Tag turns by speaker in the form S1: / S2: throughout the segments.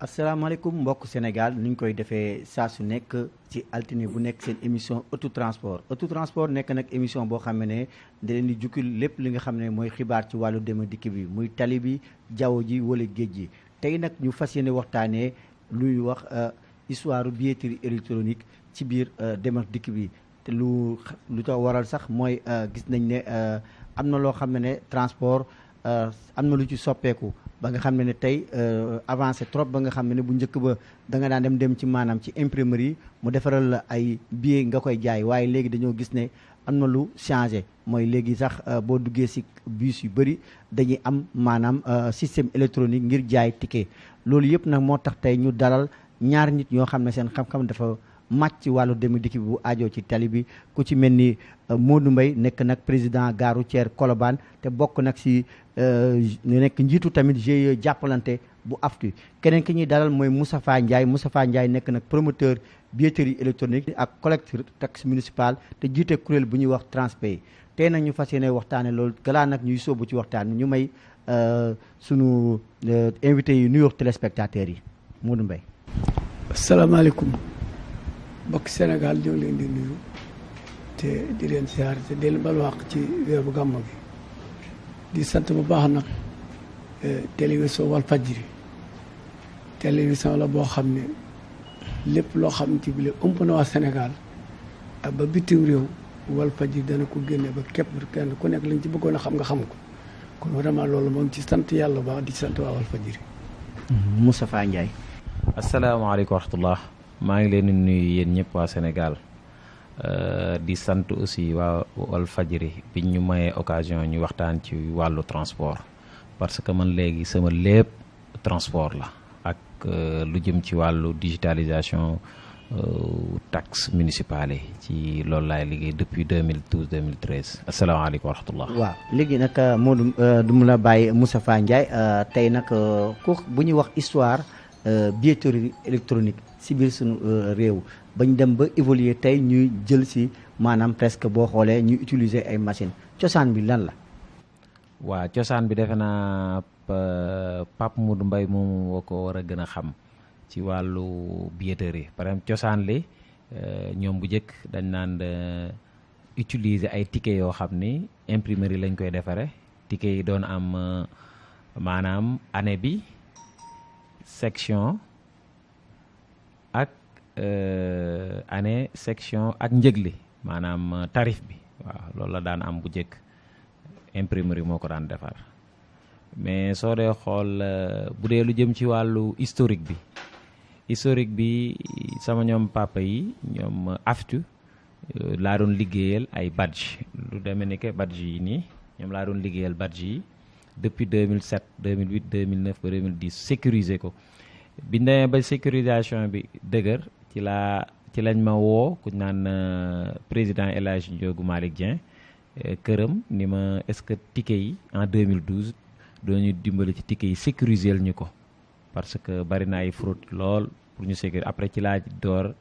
S1: asalaamaaleykum mbokk Sénégal ni ñu koy defee saa su nekk ci altine bu nekk seen émission autotransport nekk nag émission boo xam ne da leen di jukkil lépp li nga xam ne mooy xibaar ci wàllu dem ak dikk bi muy tali bi jaww ji wala géej gi. tey nag ñu fas yéene waxtaanee luy wax histoire billetterie électronique ci biir dem ak dikk bi te lu tax waral sax mooy gis nañ ne am na loo xam ne transport am na lu ci soppeeku. ba nga xam ne tey avancé trop ba nga xam ne bu njëkk ba da nga daan dem ci maanaam ci imprimerie mu defaral la ay billets nga koy jaay waaye léegi dañoo gis ne am na lu changé mooy léegi sax boo duggee si bus yu bëri dañuy am maanaam système électronique ngir jaay ticket loolu yëpp nag moo tax tey ñu dalal ñaar nit ñoo xam ne seen xam-xam dafa màcc ci wàllu dem dikk bi bu aajoo ci tali bi ku ci mel ni Modou Mbaye nekk nag président gare routière Colobane te bokk nag si nekk njiitu tamit GIE jàppalante bu AFTU keneen ki ñuy dalal mooy Moustapha Ndiaye nekk nag promoteur billetterie électronique ak collecteur taxe municipal te jiite kuréel bu ñuy wax Transpay tey nag ñu fas yéene waxtaane loolu galaa nag ñuy sóobu ci waxtaan ñu may sunu invité yi nuyoo téléspectateurs yi Modou Mbaye.
S2: asalaamaaleykum mbokk Sénégal ñoo leen di nuyu te di leen siyaar te di leen bal wax ci weeru gàmmu gi di sant bu baax nag télévision Walfadjri télévision la boo xam ne lépp loo xam ci bile ëmp na waa Sénégal ak ba bitim réew Walfadjri dana ko génne ba képp kenn ku nekk lañ ci bëggoon a xam nga xam ko kon vraiment loolu moom ci sant yàlla baax di sant waa Walfadjri.
S1: Moustapha Ndiaye.
S3: asalaamaaleykum wa rahmatullah maa ngi leen di nuyu yéen ñëpp waa Sénégal di sant aussi waa Walfadjri biñ ñu mayee occasion ñu waxtaan ci wàllu transport parce que man léegi sama lépp transport la ak lu jëm ci wàllu digitalisation taxe municipale yi ci loolu laay liggéey depuis 2012 2013 asalaamaaleykum wa rahmatullah.
S1: waaw léegi nag Modou du mu la bàyyi Moustapha Ndiaye tey nag ku bu ñuy wax histoire billetterie électronique si biir suñu réew bañ dem ba évoluer tey ñuy jël si maanaam presque boo xoolee ñuy utiliser ay machine cosaan bi lan la.
S3: waaw cosaan bi defe naa Pape Modou Mbaye moom woo ko war a gën a xam ci wàllu billetterie par exemple cosaan li ñoom bu njëkk dañ naan utiliser ay ticket yoo xam ni imprimerie lañ koy defare ticket yi doon am maanaam année bi section ak année section ak njëg li maanaam tarif bi waaw loolu la daan am bu njëkk imprimerie moo ko daan defar mais soo dee xool bu dee lu jëm ci wàllu historique bi sama ñoom papa yi ñoom AFTU laa doon liggéeyal ay badge lu demee ni que badge yi nii ñoom laa doon liggéeyal badge yi depuis 2007 2008 2009 ba 2010 sécuriser ko bi demee ba sécurisation bi dëgër ci lañ ma woo ku naan président El Hadji Ndiogou Malick Dieng këram ni ma est-ce que ticket yi en 2012 dooñu dimbali ci ticket yi sécuriser ñu ko parce que bari na ay fraude lool pour ñu sécuriser après ci laa door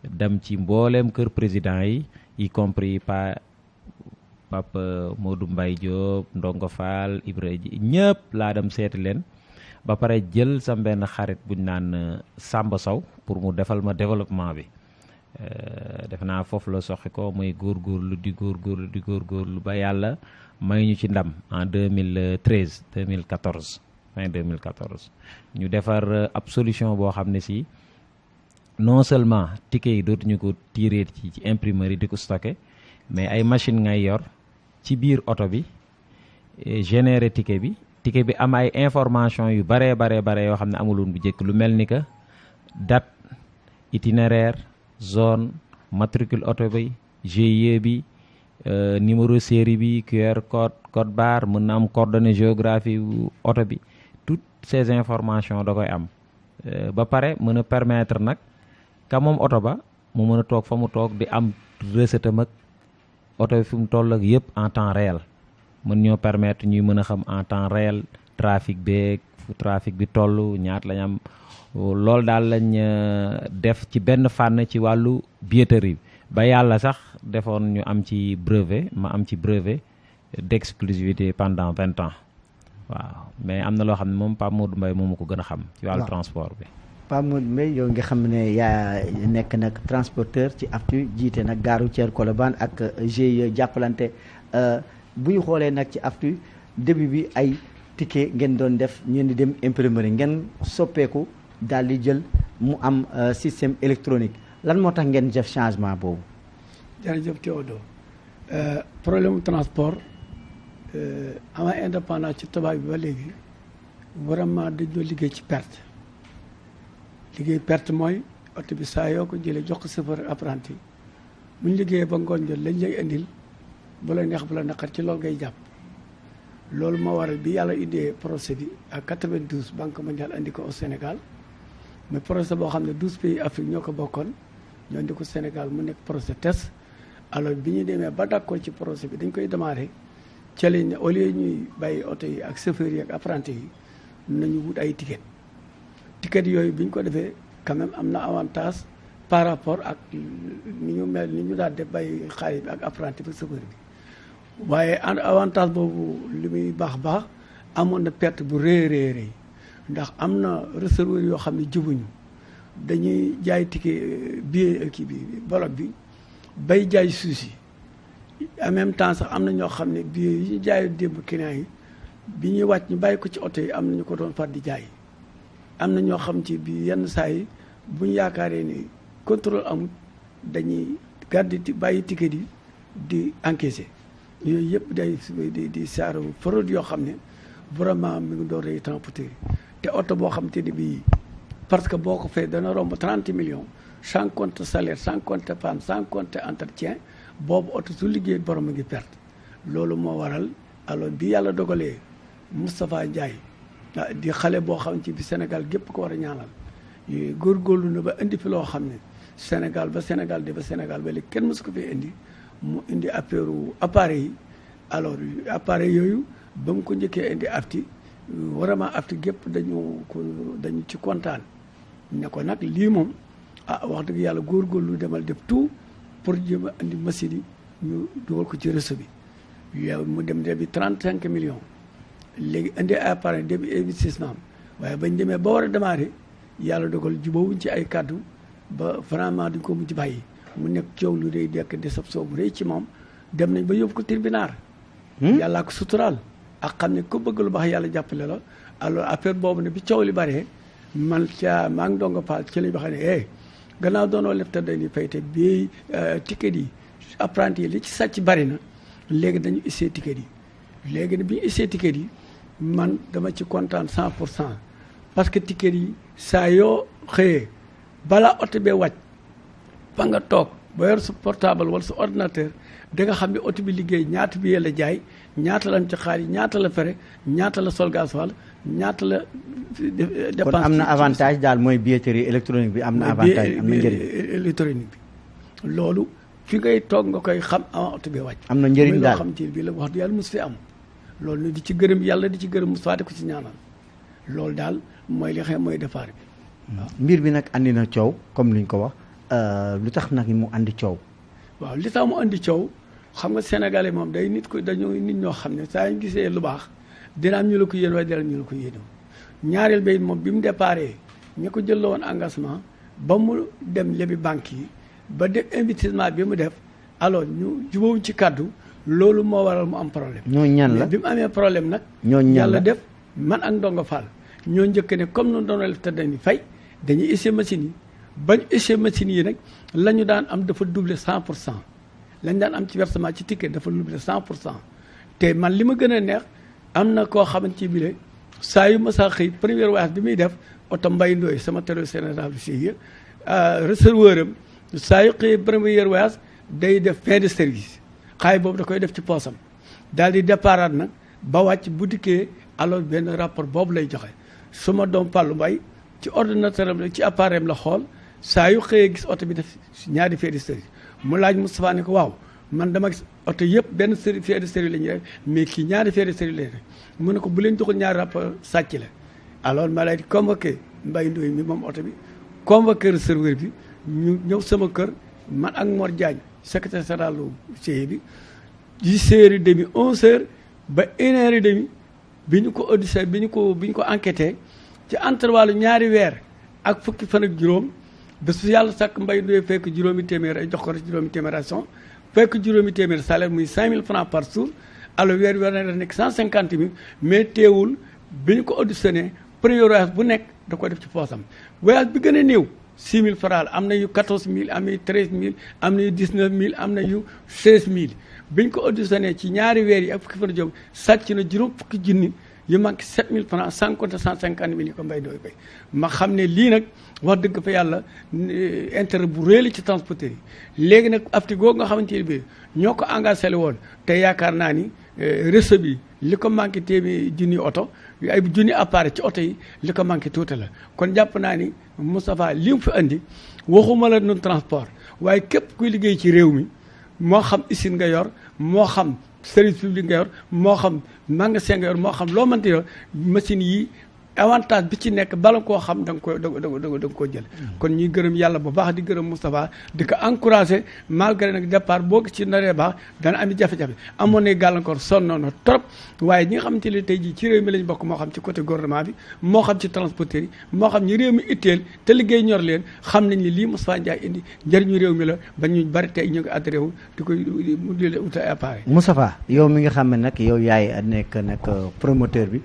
S3: dem ci mbooleem kër président yi y compris Papa Modou Mbaye Diop Ndongo Fall Ibrahima ñëpp laa dem seeti leen ba pare jël sa benn xarit buñ naan Samba Sow pour mu defal ma développement bi def naa foofu la soxi ko muy góorgóorlu di góorgóorlu ba yàlla may ñu ci ndam en 2013 2014 fin 2014 ñu defar ab solution boo xam ne si non seulement ticket yi dootuñu ko tirer ci imprimerie di ko stocké mais ay machine ngay yor ci biir oto bi générer ticket bi am ay information yu bare yoo xam ne amuloon bu njëkk lu mel ni que date itinéraire zone matricule oto bi GIE bi numéro série bi QR code barre mën na am coordonnée géographie oto bi toutes ces informations da koy am ba pare mën a permettre nag ka moom oto ba mu mën a toog fa mu toog di am recette am ak oto bi fi mu toll ak yëpp en temps réel mën ñoo permettre ñuy mën a xam en temps réel trafic beeg fu trafic bi toll ñaata lañ am loolu daal lañ def ci benn fànn ci wàllu billetterie ba yàlla sax defoon ñu am ci brevet ma am ci brevet d'exclusivité pendant 20 ans waaw mais am na loo xam ne moom Pape Modou Mbaye moom ko gën a xam ci wàllu transport bi.
S1: Pape Modou Mbaye yow nga xam ne yaa nekk nag transporteur ci AFTU jiite nag gare routière Colobane ak GIE jàppalante bu ñu xoolee nag ci AFTU début bi ay ticket ngeen doon def ñeen di dem imprimerie ngeen soppeeku daal di jël mu am système électronique lan moo tax ngeen def changement boobu.
S2: jërëjëf Théodore problème transport avant indépendance ci tubaab bi ba léegi vraiment dañoo liggéey ci perte mooy oto bi saa yoo ko jëlee jox ko chauffeur apprenti bu ñu liggéeyee ba ngoon jot lañ lay indil bu la neex bu la naqar ci loolu ngay jàpp loolu moo waral bi yàlla indee projet bi à 92 Banque mondiale indi ko au Sénégal mais projet boo xam ne 12 pays Afrique ñoo ko bokkoon ñoo indi ko Sénégal mu nekk projet test alors bi ñu demee ba d'accord ci projet bi dañ koy démarrer ca lañ ne au lieu ñuy bàyyi oto yi ak chauffeur yi ak apprenti yi nañu wut ay ticket yooyu bi ñu ko defee quand même am na avantage par rapport ak ni ñu daal def bàyyi xaalis bi ak apprenti bi chauffeur bi waaye avantage boobu li muy baax amoon na perte bu rëy ndax am na receveur yoo xam ne jubuñu dañuy jaay ticket billet kii bi bolok bi bay jaay suusi en même temps sax am na ñoo xam ne billet yi ñu jaayu démb client yi bi ñuy wàcc ñu bàyyi ko ci oto yi am na ñu ko doon far di jaay am na ñoo xam ci bi yenn saa yi bu ñu yaakaaree ni contrôle amul dañuy garder bàyyi ticket yi di encaisser yooyu yëpp day di saaru fraude yoo xam ne vraiment mi ngi doon rëy transporteur yi te oto boo xam te ne bii parce que boo ko fay dana romb 30 millions sans compte salaire sans compte panne sans compte entretien boobu oto su liggéey borom a ngi perte loolu moo waral alors bi yàlla dogalee Moustapha Ndiaye di xale boo xam ci bi Sénégal gépp ko war a ñaanal góorgóorlu na ba indi fi loo xam ne Sénégal ba Sénégal ba léegi kenn mësu ko fi indi mu indi appareil yi alors appareil yooyu ba mu ko njëkkee indi AFTU vraiment AFTU gépp dañu ci kontaan ne ko nag lii moom wax dëgg yàlla góorgóorlu demal def tout pour jéem a indi machine yi ñu dugal ko ci réseau bi yow mu dem début 35 millions léegi indi ay appareil début investissement waaye bañ demee ba war a démarrer yàlla dogal jubóowuñ ci ay kàddu ba vraiment duñ ko mujj bàyyi mu nekk coow lu day dekk déception bu rëy ci moom dem nañ ba yóbbu ko tribunal yàllaa ko suturaal ak xam ne ku bëgg lu baax yàlla jàppale la alors affaire boobu ne bi coow li bëree maa ngi donga paal ci lañ waxee ne gannaaw doonoo lef te dañuy fay te bii ticket yi apprenti yi li ci sàcc bari na léegi dañu issee ticket yi léegi ne bi ñu issee ticket yi man dama ci kontaan 100% parce que ticket yi saa yoo xëyee balaa oto bee wàcc fa nga toog ba yor sa portable wala sa ordinateur da nga xam ne oto bi liggéey ñaata bi la jaay ñaata la am ci xaalis ñaata la fere ñaata la sol gasoil ñaata la dépense.
S1: kon am na avantage daal mooy billetterie électronique bi am na avantage am na njëriñ
S2: électronique bi loolu fi ngay toog nga koy xam avant oto bee wàcc.
S1: am na njëriñ daal
S2: loo xam ci bi la wax du yàlla mos fi am loolu nag di ci gërëm yàlla di ci gërëm Moustapha di ko ci ñaanal loolu daal mooy li xam mooy départ bi.
S1: waaw mbir bi nag andi na coow comme liñ ko wax lu tax nag mu andi coow.
S2: waaw li tax mu andi coow xam nga sénégalais moom day nit ñoo xam ne saa ñu gisee lu baax dina am ñu la ko yéen waaye dina am ñu la ko yéenoo ñaareel bay moom bi mu déparé ñi ko jël woon engagement ba mu dem lebi banque yi ba def investissement bi mu def alors ñu jubóowuñ ci kaddu loolu moo waral mu am problème.
S1: ñooñu ñan la
S2: bi mu amee problème nag.
S1: ñooñu ñan la
S2: yàlla def man ak Ndongo Fall ñoo njëkk ne comme nu doon def te dañuy fay dañuy essayer machine yi bañ essayer machine yi nag la ñu daan am dafa doubler 100%. lañ daan am ci versement ci ticket dafa doubler 100% te man li ma gën a neex am na koo xamante ci bile saa yu ma saa xëy première voyage bi muy def oto Mbaye Ndoye sama trésorier général du CIE receveur am saa yu xëy première voyage day def fin de service xaay boobu da koy def ci poosam daal di départ nag ba wàcc bu dikkee alors benn rapport boobu lay joxe suma doom Fallou Mbaye ci ordinateur am ci appareil am la xool saa yu xëyee gis oto bi def ñaari fin de service mu laaj Moustapha ne ko waaw man dama gis oto yëpp benn série fin de série la ñuy def mais kii ñaari fin de série la mu ne ko bu leen joxul ñaari rapport sàcc la alors ma lay convoqué Mbaye Ndoye mi moom oto bi convoqué serveur bi ñu ñëw sama kër man ak Mor Diagne secrétaire général CIE bi 10h30 11h ba 1h30 bi ñu ko audité bi ñu ko enquêté ci intervalle ñaari weer ak fukki fan ak juróom bés bu yàlla sàkk Mbaye Ndoye fekk juróomi téeméer ay jox ko juróomi téeméer ration fekk juróomi téeméer salaire muy 5000 francs par jour alors weer na nekk 150 000 mais teewul bi ñu ko auditionné premier voyage bu nekk da ko def ci poosam voyage bi gën a néew 6 000 francs am na yu 14 000 am na yu 13 000 am na yu 19 000 am na yu 16 000 bi ñu ko auditionné ci ñaari weer yi ak fukki fan jom sàcc na juróom fukki junni yu manqué 7 000 francs sans compter 150 000 yi ko Mbaye Ndoye fay ma xam ne lii nag wax dëgg fa yàlla intérêt bu réel ci transporteur yi léegi nag afti googu nga xamante ne bii ñoo ko engagé le woon te yaakaar naa ni réseau bi li ko manqué téeméer junni oto ay junni appareil ci oto yi li ko manqué tuuti la kon jàpp naa ni Moustapha li mu fi andi waxuma la nun transport waaye képp kuy liggéey ci réew mi moo xam usine nga yor moo xam service public nga yor moo xam magasin nga yor moo xam loo mënti yor machine yi avantage bi ci nekk bala koo xam da nga koo jël kon ñuy gërëm yàlla bu baax di gërëm Moustapha di ko encouragé malgré nag départ boo gis ci naree baax dana ami jafe-jafe amoon na gàllankoor sonnoon na trop waaye ñi nga xamante ne tey jii ci réew mi lañ bokk moo xam ci côté gouvernement bi moo xam ci transporteur yi moo xam ñi réew mi itteel te liggéey ñor leen xam nañ ni lii Moustapha Ndiaye indi njëriñu réew mi la ba ñu bari tey ñu ngi adhéré wu di koy di uta appareil.
S1: Moustapha yow mi nga xam ne nag yow yaay nekk nag promoteur bi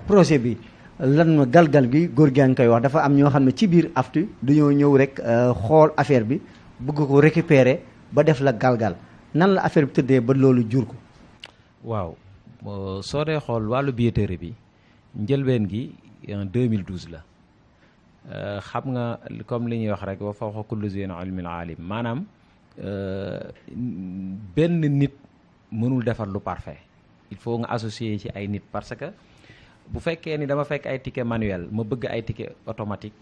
S1: projet bi lan galgal bi góor gaa ngi koy wax dafa am ñoo xam ne ci biir aftu dañoo ñëw rek xool affaire bi bëgg ko récupérer ba def la galgal nan la affaire bi tëddee ba loolu jur ko.
S3: waaw soo dee xool wàllu billetterie bi njëlbeen gi en 2012 la xam nga comme li ñuy wax rek wa fawqa kulli zi ilmin alim maanaam benn nit mënul defar lu parfait il faut nga associer ci ay nit parce que bu fekkee ni dama fekk ay ticket manuel ma bëgg ay ticket automatique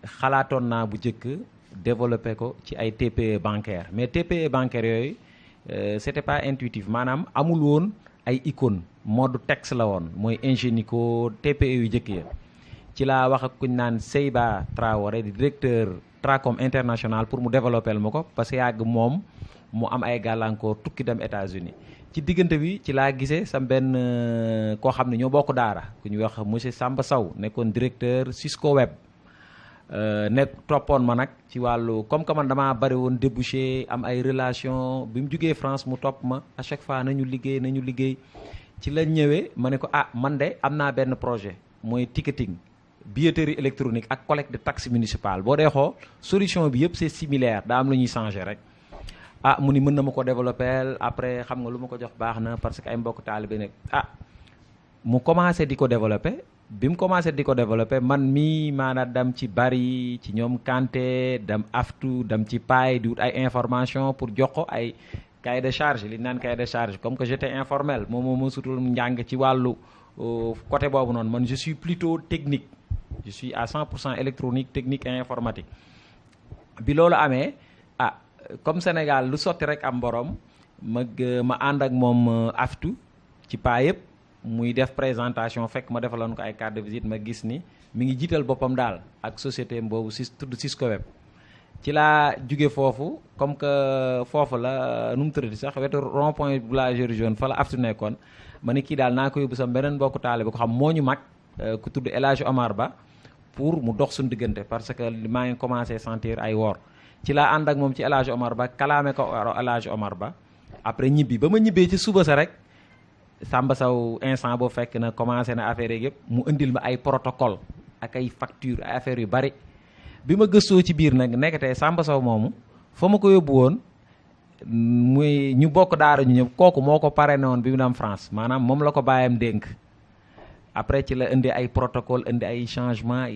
S3: xalaatoon naa bu njëkk développé ko ci ay TPE bancaire mais TPE bancaire yooyu c'était pas intuitif maanaam amul woon ay icône mode texte la woon mooy Ingenico TPE yu njëkk ya ci laa wax ak kuñ naan Seyba Traoré di directeur Tracom international pour mu développé ma ko parce que yàgg moom mu am ay gàllankoor tukki dem États-Unis ci diggante bi ci laa gisee sam benn koo xam ne ñoo bokk daara ku ñuy wax monsieur Samba Sow nekkoon directeur Cisco Web nekk toppoon ma nag ci wàllu comme que man damaa bari woon débouché am ay relation bi mu jugee France mu topp ma à chaque fois nañu liggéey ci la ñëwee ma ne ko man de am naa benn projet mooy ticketing billetterie électronique ak collecte de taxe municipale boo dee xool solution bi yëpp c'est similaire daa am lu ñuy changer rek mu ni mën na ma ko développer après xam nga lu ma ko jox baax na parce que ay mbokk taalibe nekk mu commencé di ko développer bi mu commencé di ko développer man mii maanaam dem ci bari ci ñoom Kanté dem aftu dem ci paay di wut ay information pour jox ko ay cahier de charge li ñu naan cahier de charge comme que j'étais informel moom moo sutul njàng ci wàllu côté boobu noonu man je suis plutôt technique je suis à 100% électronique technique et informatique bi loolu amee comme Sénégal lu sotti rek am borom ma ànd ak moom aftu ci paa yëpp muy def présentation fekk ma defaloon ko ay carte de visite ma gis ni mi ngi jiital boppam daal ak société boobu tudd Cisco Web ci laa jóge foofu comme que foofu la nu mu tëddati sax wetu rond point boulangerie jaune fa la aftu nekkoon ma ni kii daal naa ko yóbbu sam beneen mbokku taale bi ko xam moo ñu mag ku tudd El Hadj Omar Ba pour mu dox suñu diggante parce que maa ngi commencé sentir ay woor ci laa ànd ak moom ci El Hadj Omar Ba kalaame ko El Hadj Omar Ba après ñibbi ba ma ñibbee ci suba sa rek Samba Sow instant boo fekk na commencé na affaire yëpp mu indil ma ay protocole ak ay facture ay affaires yu bari bi ma gëstoo ci biir nag nekkatee Samba Sow moomu fa ma ko yóbbu woon muy ñu bokk daara ñu ñëpp kooku moo ko parrainé woon bi mu dem France maanaam moom la ko bàyyam dénk après ci la indi ay protocole indi ay changement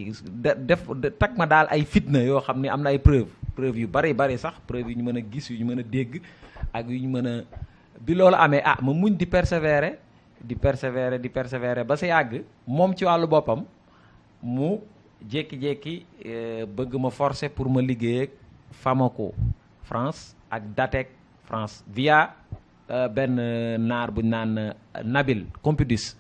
S3: def tag ma daal ay fitna yoo xam ne am na ay preuve yu bari sax preuve yu ñu mën a gis yu ñu mën a dégg ak yu ñu mën a bi loolu amee ma muñ di persévérer ba sa yàgg moom ci wàllu boppam mu jékki-jékki bëgg ma forcer pour ma liggéey ak Famaco France ak Datec France via benn naar bu ñu naan Nabil Compudis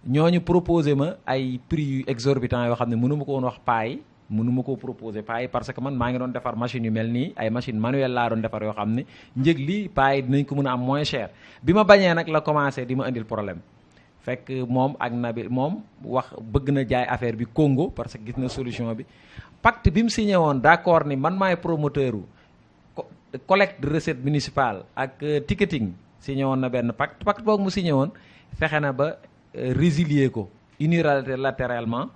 S3: ñooñu proposé ma ay prix yu exorbitant yoo xam ne mënu ma ko woon wax paay mënu ma koo proposé paay parce que man maa ngi doon defar machine yu mel nii ay machine manuelle laa doon defar yoo xam ne njëg li paay dinañ ko mën a am moins cher bi ma bañee nag la commencé di ma indil problème fekk moom ak Nabil moom wax bëgg na jaay affaire bi Congo parce que gis na solution bi pacte bi mu signé woon d'accord ni man maay promoteur u collecte de recette municipale ak ticketing signé woon na benn pacte boobu mu signé woon fexe na ba résilier ko unilatéralement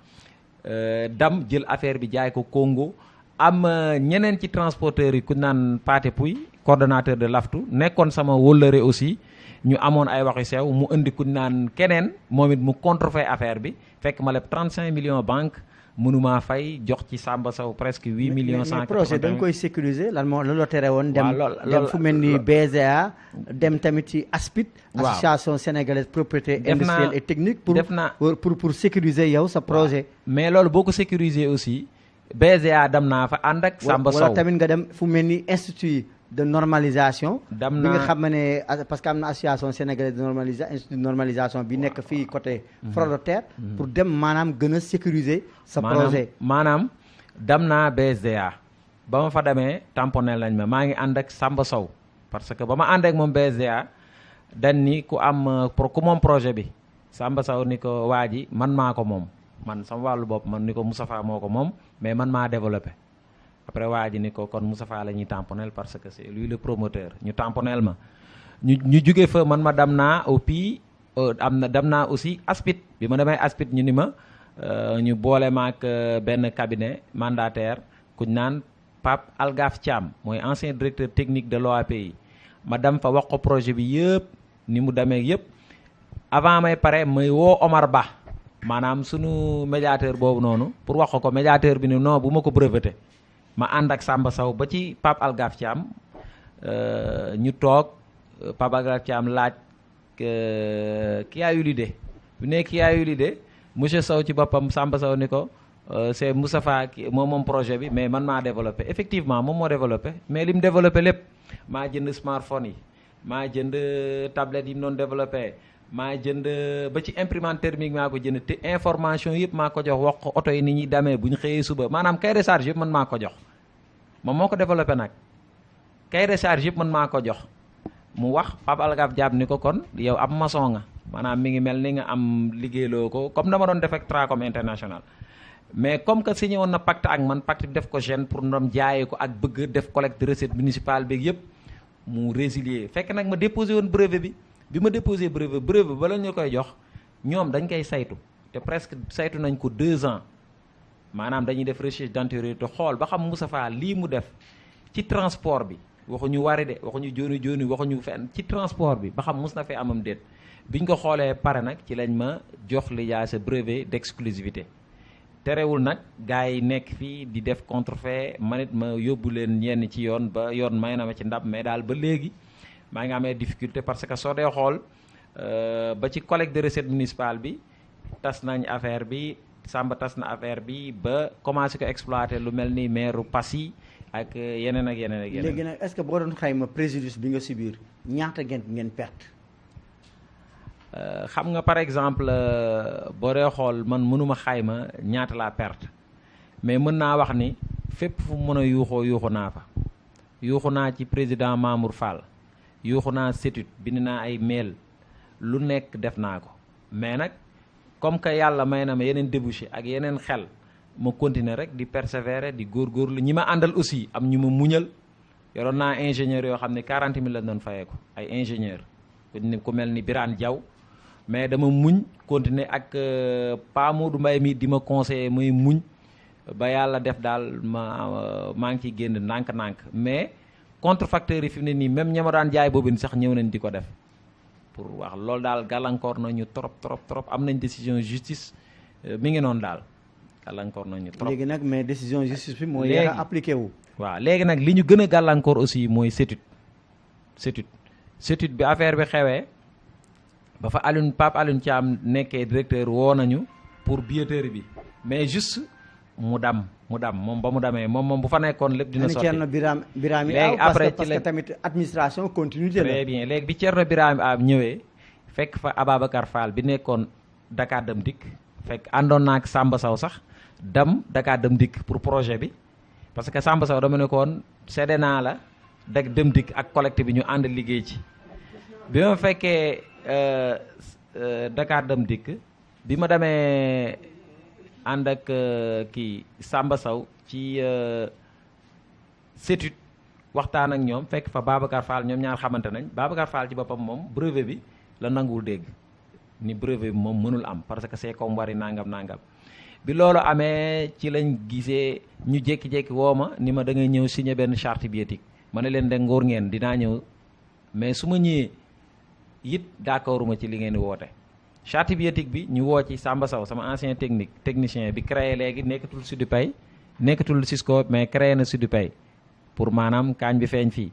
S3: dam jël affaire bi jaay ko Congo am ñeneen ci transporteurs yi ku naan Pathé Pouy coordonnateur de l'AFTU nekkoon sama wóllëre aussi ñu amoon ay waxi sew mu indi ku naan keneen moom it mu contrefait affaire bi fekk ma leb 35 millions banque mënumaa fay jox ci Samba Sow presque 8 millions.
S1: mais projet dañ koy sécuriser lan moo looloo tere woon. dem fu mel ni BZA dem tamit ci ASPIT. association sénégalaise propriété industrielle et technique. pour sécuriser yow sa projet.
S3: mais loolu boo ko sécuriser aussi BZA dem naa fa ànd ak. Samba Sow
S1: wala tamit nga dem fu mel ni institut de normalisation.
S3: dem
S1: bi nga xam ne parce que am na association sénégalaise de institut de normalisation bi nekk fii côté. front de terre. pour dem maanaam gën a sécuriser. sa projet
S3: maanaam dem naa BSDA ba ma fa demee tamponné lañ ma maa ngi ànd ak Samba Sow parce que ba ma ànd ak moom BSDA dañ ni ku moom projet bi Samba Sow ni ko waa ji man maa ko moom man sama wàllu bopp man ni ko Moustapha moo ko moom mais man maa développé après waa ji ni ko kon Moustapha la ñuy tamponel parce que c'est lui le promoteur ñu tamponel ma ñu jóge fa man ma dem naa au pays dem naa aussi ASPIT bi ma demee ASPIT ñu ni ma ñu boole maak benn cabinet mandataire kuñ naan Pape Algaf Thiam mooy ancien directeur technique de l'OAPI ma dem fa wax ko projet bi yëpp ni mu demee yëpp avant may pare may woo Omar Ba maanaam sunu médiateur boobu noonu pour wax ko médiateur bi ni non bu ma ko breveté ma ànd ak Samba Sow ba ci Pape Algaf Thiam ñu toog Pape Algaf Thiam laaj qui a eu l'idée bu ne qui a eu l'idée monsieur Sow ci boppam Samba Sow ni ko c'est Moustapha moom projet bi mais man maa développé effectivement moom moo développé mais li mu développé lépp maa jënd smartphone yi maa jënd tablette yi mu doon développé maa jënd ba ci imprimante thermique maa ko jënd te information yëpp maa ko jox wax ko oto yi ni ñuy demee bu ñu xëyee suba maanaam cahier de charge yëpp man maa ko jox moom moo ko développé nag cahier de charge yëpp man maa ko jox mu wax Pape Algaf Diab ni ko kon yow ab maçon nga maanaam mi ngi mel ni nga am liggéeyloo ko comme dama doon def ak Tracom International mais comme que signé woon na pacte ak man pacte bi def ko gêne pour ndam jaayee ko ak bëgg def collecte de recette municipale beeg yëpp mu résilier fekk nag ma déposé woon brevet bi ma déposé brevet bala ñu koy jox ñoom dañ koy saytu te presque saytu nañ ko 2 ans maanaam dañuy def recherche d'antériorité xool ba xam Moustapha lii mu def ci transport bi waxuñu wari de waxuñu jooni waxuñu fenn ci transport bi ba xam mus na fee amam déet biñ ko xoolee pare nag ci lañ ma jox li yaa sa brevet d'exclusivité terewul nag gars yi nekk fii di def contrefait manit ma yóbbu leen yenn ci yoon ba yoon may na ma ci ndab mais daal ba léegi maa ngi amee difficulté parce que soo dee xool ba ci collecte de recette municipale bi tas nañ affaire bi Samba tas na affaire bi ba commencé ko exploiter lu mel ni maire Passy ak yeneen ak yeneen ak yeneen.
S1: léegi nag est-ce que boo doon xayma préjudice bi nga subir ñaata ngeen perte.
S3: xam nga par exemple boo dee xool man mënuma xayma ñaata laa perte mais mën naa wax ni fépp fu mën a yuuxu naa fa yuuxu naa ci président Mamour Fall yuuxu naa CETUD bind naa ay mail lu nekk def naa ko mais nag comme que yàlla may na ma yeneen débouché ak yeneen xel ma continuer rek di persévérer di góorgóorlu ñi ma àndal aussi am ñu ma muñal yoroon naa ingénieur yoo xam ne 40 000 la doon fayee ko ay ingénieur ku mel ni Birane Diaw mais dama muñ continuer ak Pa Modou Mbaye mi di ma conseiller muy muñ ba yàlla def daal maa ngi ciy génn nànk-nànk mais contrefacteurs yi fi mu ne nii même ña ma daan jaay boobu sax ñëw nañ di ko def pour wax loolu daal gàllankoor nañu trop am nañ décision justice mi ngi noonu daal gàllankoor nañu trop.
S1: léegi nag mais décision justice bi mooy yéex a appliqué wu.
S3: waaw léegi nag li ñu gën a gàllankoor aussi mooy CETUD bi affaire bi xewee ba fa Pape Alioune Thiam nekkee directeur woo nañu pour billetterie bi mais juste mu dam moom ba mu damee moom bu fa nekkoon lépp dina sotti.
S1: Thierno Birame
S3: léegi après
S1: parce que tamit administration continuité la.
S3: très bien léegi bi Thierno Birame ñëwee fekk fa Ababacar Fall bi nekkoon Dakar Dem Dikk fekk àndoon naa ak Samba Sow sax dem Dakar Dem Dikk pour projet bi parce que Samba Sow dama ne ko woon seede naa la Dem Dikk ak collecte bi ñu ànd liggéey ci bi ma fekkee Dakar Dem Dikk bi ma demee ànd ak kii Samba Sow ci CETUD waxtaan ak ñoom fekk fa Babacar Fall ñoom ñaar xamante nañ Babacar Fall ci boppam moom brevet bi la nanguwul dégg ni brevet bi moom mënul am parce que c'est comme wari nangam bi loolu amee ci lañ gisee ñu jékki-jékki woo ma ni ma da ngay ñëw signer benn charte bioéthique ma ne leen de ngóor ngeen dinaa ñëw mais su ma ñëwee it d'accorduma ci li ngeen di woote charte bioéthique bi ñu woo ci Samba Sow sama ancien technicien bi créé léegi nekkatul SUDUPAY nekkatul Cisco mais créé na SUDUPAY pour maanaam kaañ bi feeñ fii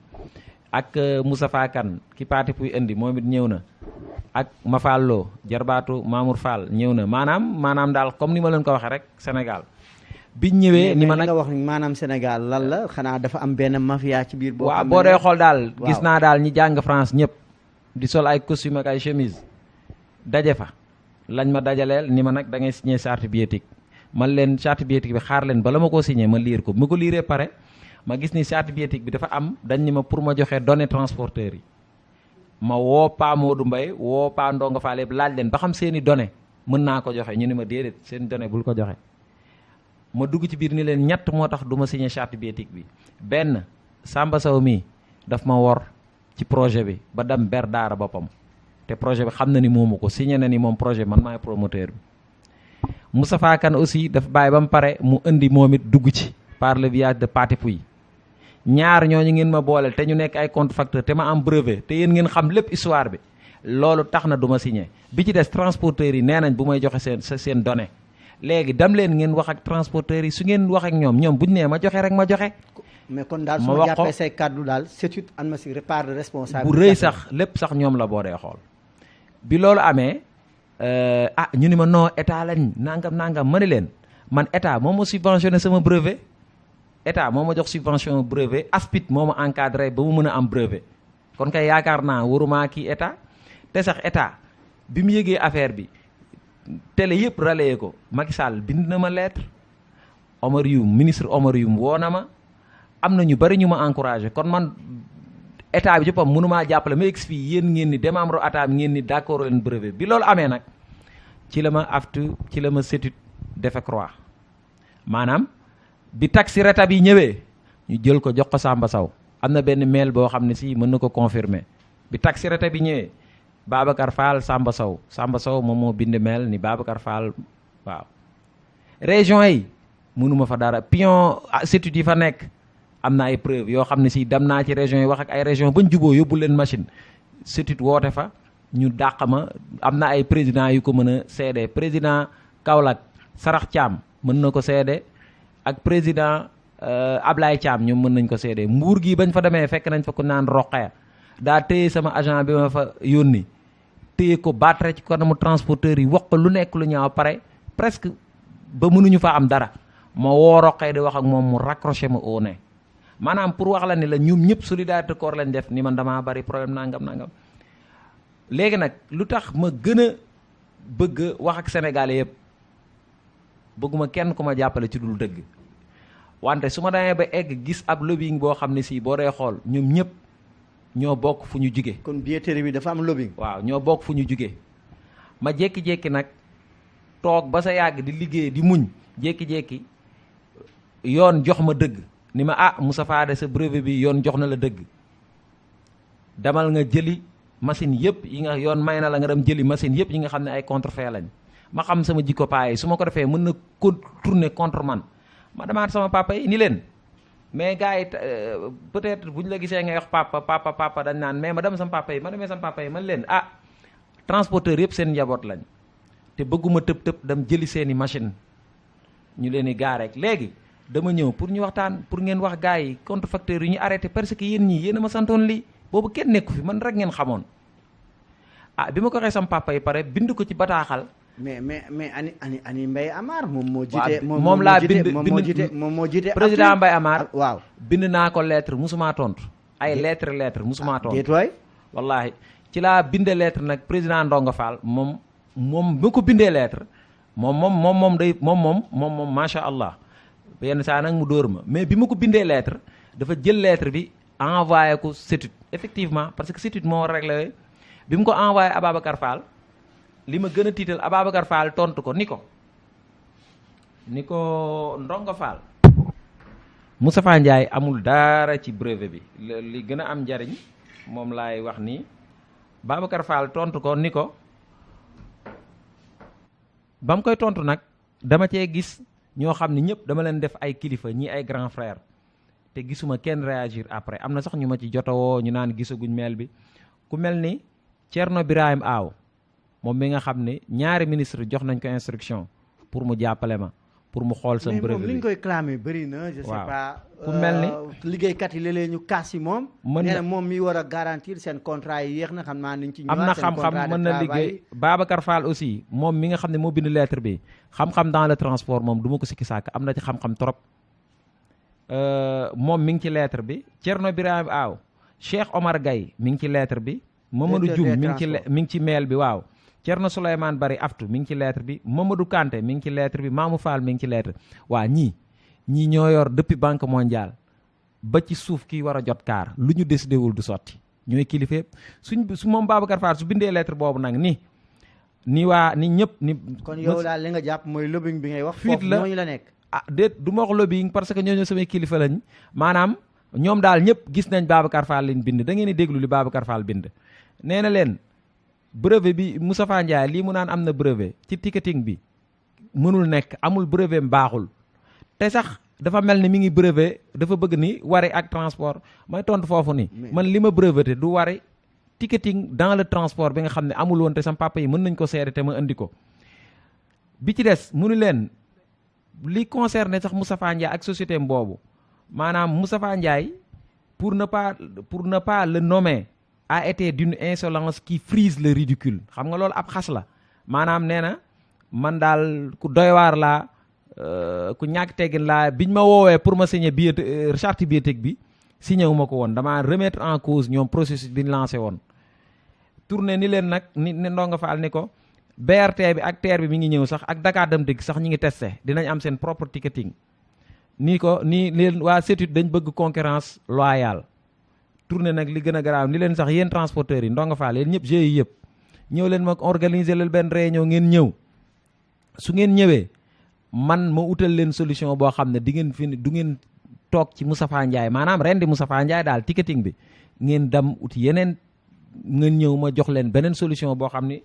S3: ak Moustapha Kane ki parti puy indi moom it ñëw na ak Mafallo jarbaatu Mamour Fall ñëw na maanaam daal comme ni ma leen ko waxee rek Sénégal biñ ñëwee ni ma nag
S1: nga wax maanaam Sénégal lan la xanaa dafa am benn mafia ci biir boo
S3: waaw boo dee xool daal gis naa daal ñi jàng France ñëpp di sol ay costume ak ay chemise daje fa lañ ma dajaleel ni ma nag da ngay signé charte bioéthique man leen charte bioéthique bi xaar leen bala ma koo signé ma liir ko ma ko liiree pare ma gis ni charte bioéthique bi dafa am dañ ni ma pour ma joxe données transporteurs yi ma woo Pa Modou Mbaye woo Pa Ndonga Fall yëpp laaj leen ba xam seeni données mën naa ko joxe ñu ni ma déedéet seen données bul ko joxe ma dugg ci biir ni leen ñett moo tax du ma signé charte bioéthique bi benn Samba Sow mii daf ma wor ci projet bi ba dem ber daara boppam te projet bi xam na ni moomu ko signé na ni moom projet man maay promoteur bi Moustapha Kane aussi daf bàyyi ba mu pare mu indi moom it dugg ci par le biais de Pathé Pouye ñaar ñooñu ngeen ma booleel te ñu nekk ay contrefacteur te ma am brevet te yéen ngeen xam lépp histoire bi loolu tax na du ma signé bi ci des transporteurs yi nee nañ bu may joxe seen données léegi dem leen ngeen wax ak transporteurs yi su ngeen wax ak ñoom buñu nee ma joxe rek ma joxe.
S1: mais kon daal su ma jàppee say kàddu daal CETUD am na si part de responsabilité
S3: bu rëy sax lépp sax ñoom la boo dee xool bi loolu amee ñu ni ma non état lañ nangam ma ne leen man état moo ma subventionné sama brevet. état moo ma jox subvention brevet ASPIT moo ma encadré ba mu mën a am brevet kon kay yaakaar naa waruma kii état te sax état bi mu yëgee affaire bi télé yëpp relayé ko Macky Sall bind na ma lettre ministre Omar Youm woo na ma am na ñu bari ñu ma encouragé kon man état bi jëppam mënumaa jàppale ma ex fii yéen ngeen ni démembre état bi ngeen ni d'accord leen brevet bi loolu amee nag ci la ma CETUD defe croix maanaam bi taxi rétab yi ñëwee ñu jël ko jox ko Samba Sow am na benn mail boo xam ne si mën na ko confirmer bi taxi rétab yi ñëwee Babacar Fall Samba Sow moom moo bind mail ni Babacar Fall waaw région yi mënuma fa dara pion CETUD yi fa nekk am na ay preuve yoo xam ne si dem naa ci région yi wax ak ay région bañ juboo yóbbu leen machine CETUD woote fa ñu dàq ma am na ay président yu ko mën a seede président Kaolack Sarax Thiam mën na ko seede ak président Ablaye Thiam ñoom mën nañ ko seede mbuur gi bañ fa demee fekk nañ fa ku naan Roqaya daa téye sama agent bi ma fa yónni téye ko battre ci kanamu transporteur yi wax ko lu nekk lu ñaaw pare presque ba mënuñu fa am dara ma woo Roqaya di wax ak moom mu raccroché ma au nez maanaam pour wax la ni la ñoom ñëpp solidarité corps lañ def ni man damaa bari problème nangam léegi nag lu tax ma gën a bëgg wax ak sénégalais yëpp bëgguma kenn ku ma jàppale ci dul dëgg wante su ma demee ba egg gis ab lobbying boo xam ne si boo dee xool ñoom ñëpp ñoo bokk fu ñu jugee.
S1: kon billetterie bi dafa am lobbying.
S3: waaw ñoo bokk fu ñu jugee ma jékki-jékki nag toog ba sa yàgg di liggéey di muñ jékki-jékki yoon jox ma dëgg ni ma Moussa Fade sa brevet bi yoon jox na la dëgg demal nga jëli machine yëpp yi nga yoon may na la nga dem jëli machine yëpp yi nga xam ne ay contrefait lañ. ma xam sama jikko paa yi su ma ko defee mën na tourner contre man ma demaat sama papa yi ni leen mais gars yi peut-être bu ñu la gisee ngay wax papa dañ naan mais ma dem sama papa yi ma demee sama papa yi man leen transporteur yëpp seen njaboot lañ te bëgguma tëb dem jëli seeni machine ñu leen di gaar rek léegi dama ñëw pour ñu waxtaan pour ngeen wax gars yi contrefacteurs yi ñu arrêté parce que yéen ñii yéen a ma santoon lii boobu kenn nekku fi man rek ngeen xamoon bi ma ko waxee sama papa yi pare bind ko ci bataaxal.
S1: mais ani Mbaye Amar moom moo jiite.
S3: moom laa bind
S1: moom moo jiite
S3: président Mbaye Amar.
S1: waaw
S3: bind naa ko lettre musuma tontu. ay lettre musuma tontu.
S1: déet waay
S3: wallaahi ci laa binde lettre nag président Ndonga Fall moom moom ba ko bindee lettre moom day moom macha allah yenn saa nag mu dóor ma mais bi ma ko bindee lettre dafa jël lettre bi envoyé ko CETUD effectivement parce que CETUD moo réglé bi mu ko envoyé Ababacar Fall li ma gën a tiital Ababacar Fall tontu ko ni ko Ndongo Fall Moustapha Ndiaye amul dara ci brevet bi li gën a am njariñ moom laay wax nii Babacar Fall tontu ko ni ko ba mu koy tontu nag dama cee gis ñoo xam ne ñëpp dama leen def ay kilifa ñii ay grand frère te gisuma kenn réagir après am na sax ñu ma ci jotawoo ñu naan gisaguñ mail bi ku mel ni Thierno Birahim Aw moom mi nga xam ne ñaari ministre jox nañ ko instruction pour mu jàppale ma pour mu xool seen brevet bi
S1: mais moom li ñu koy clamé bëri na. je sais pas
S3: ku mel ni
S1: liggéeykat yi léeg-léeg ñu kaas yi moom. nee na moom mi war a garantir seen contrat yi yéex na xam naa niñ ci ñëwaat.
S3: am na xam-xam mën na liggéey Babacar Fall aussi moom mi nga xam ne moo bind lettre bi xam-xam dans le transport moom du ma ko sikki sàkk am na ci xam-xam trop. moom mi ngi ci lettre bi Thierno Birahim Aw Cheikh Omar Gaye mi ngi ci lettre bi. Mamadou Dioum mi ngi ci mail bi waaw. Thierno Souleymane Bari Aftu mi ngi ci lettre bi Mamadou Kanté mi ngi ci lettre bi Mamou Fall mi ngi ci lettre waa ñii ñoo yor depuis banque mondiale ba ci suuf kii war a jot kaar lu ñu décidé wul du sotti ñooy kilifa su moom Babacar Fall su bindee lettre boobu nag ni ñëpp ni.
S1: kon yow daal li nga jàpp mooy lobbying bi ngay wax.
S3: fiit la
S1: foofu ñooñu la nekk.
S3: ah déet du ma wax lobbying parce que ñooñu samay kilifa lañ maanaam ñoom daal ñëpp gis nañ Babacar Fall liñ bind da ngeen di déglu li Babacar Fall bind nee na leen. brevet bi Moustapha Ndiaye lii mu naan am na brevet ci ticketing bi mënul nekk amul brevet baaxul te sax dafa mel ni mi ngi brevet dafa bëgg ni wari ak transport may tontu foofu ni man li ma breveté du wari ticketing dans le transport bi nga xam ne amul woon te sam papa yi mën nañ ko seede te ma indi ko bi ci des mënu leen li concerné sax Moustapha Ndiaye ak société boobu maanaam Moustapha Ndiaye pour ne pas le nommer a été d'une insolence qui frise le ridicule xam nga loolu ab xas la maanaam nee na man daal ku doy waar laa ku ñàkk teggin laa biñ ma woowee pour ma signer charte bioéthique bi signé wu ma ko woon dama remettre en cause ñoom processus bi ñu lancé woon tourné ni leen nag ni Ndongo Fall ni ko BRT bi ak TER bi mi ngi ñëw sax ak Dakar Dem Dikk sax ñi ngi testé dinañ am seen propre ticketing ni leen waa CETUD dañ bëgg concurrence loyale tourné nag li gën a garaaw ni leen sax yéen transporteurs yi Ndongo Fall yéen ñëpp GIE yëpp ñëw leen ma organiser leen benn réunion ngeen ñëw su ngeen ñëwee man ma utal leen solution boo xam ne du ngeen toog ci Moustapha Ndiaye maanaam ren di Moustapha Ndiaye daal ticketing bi ngeen dem uti yeneen ngeen ñëw ma jox leen beneen solution boo xam ne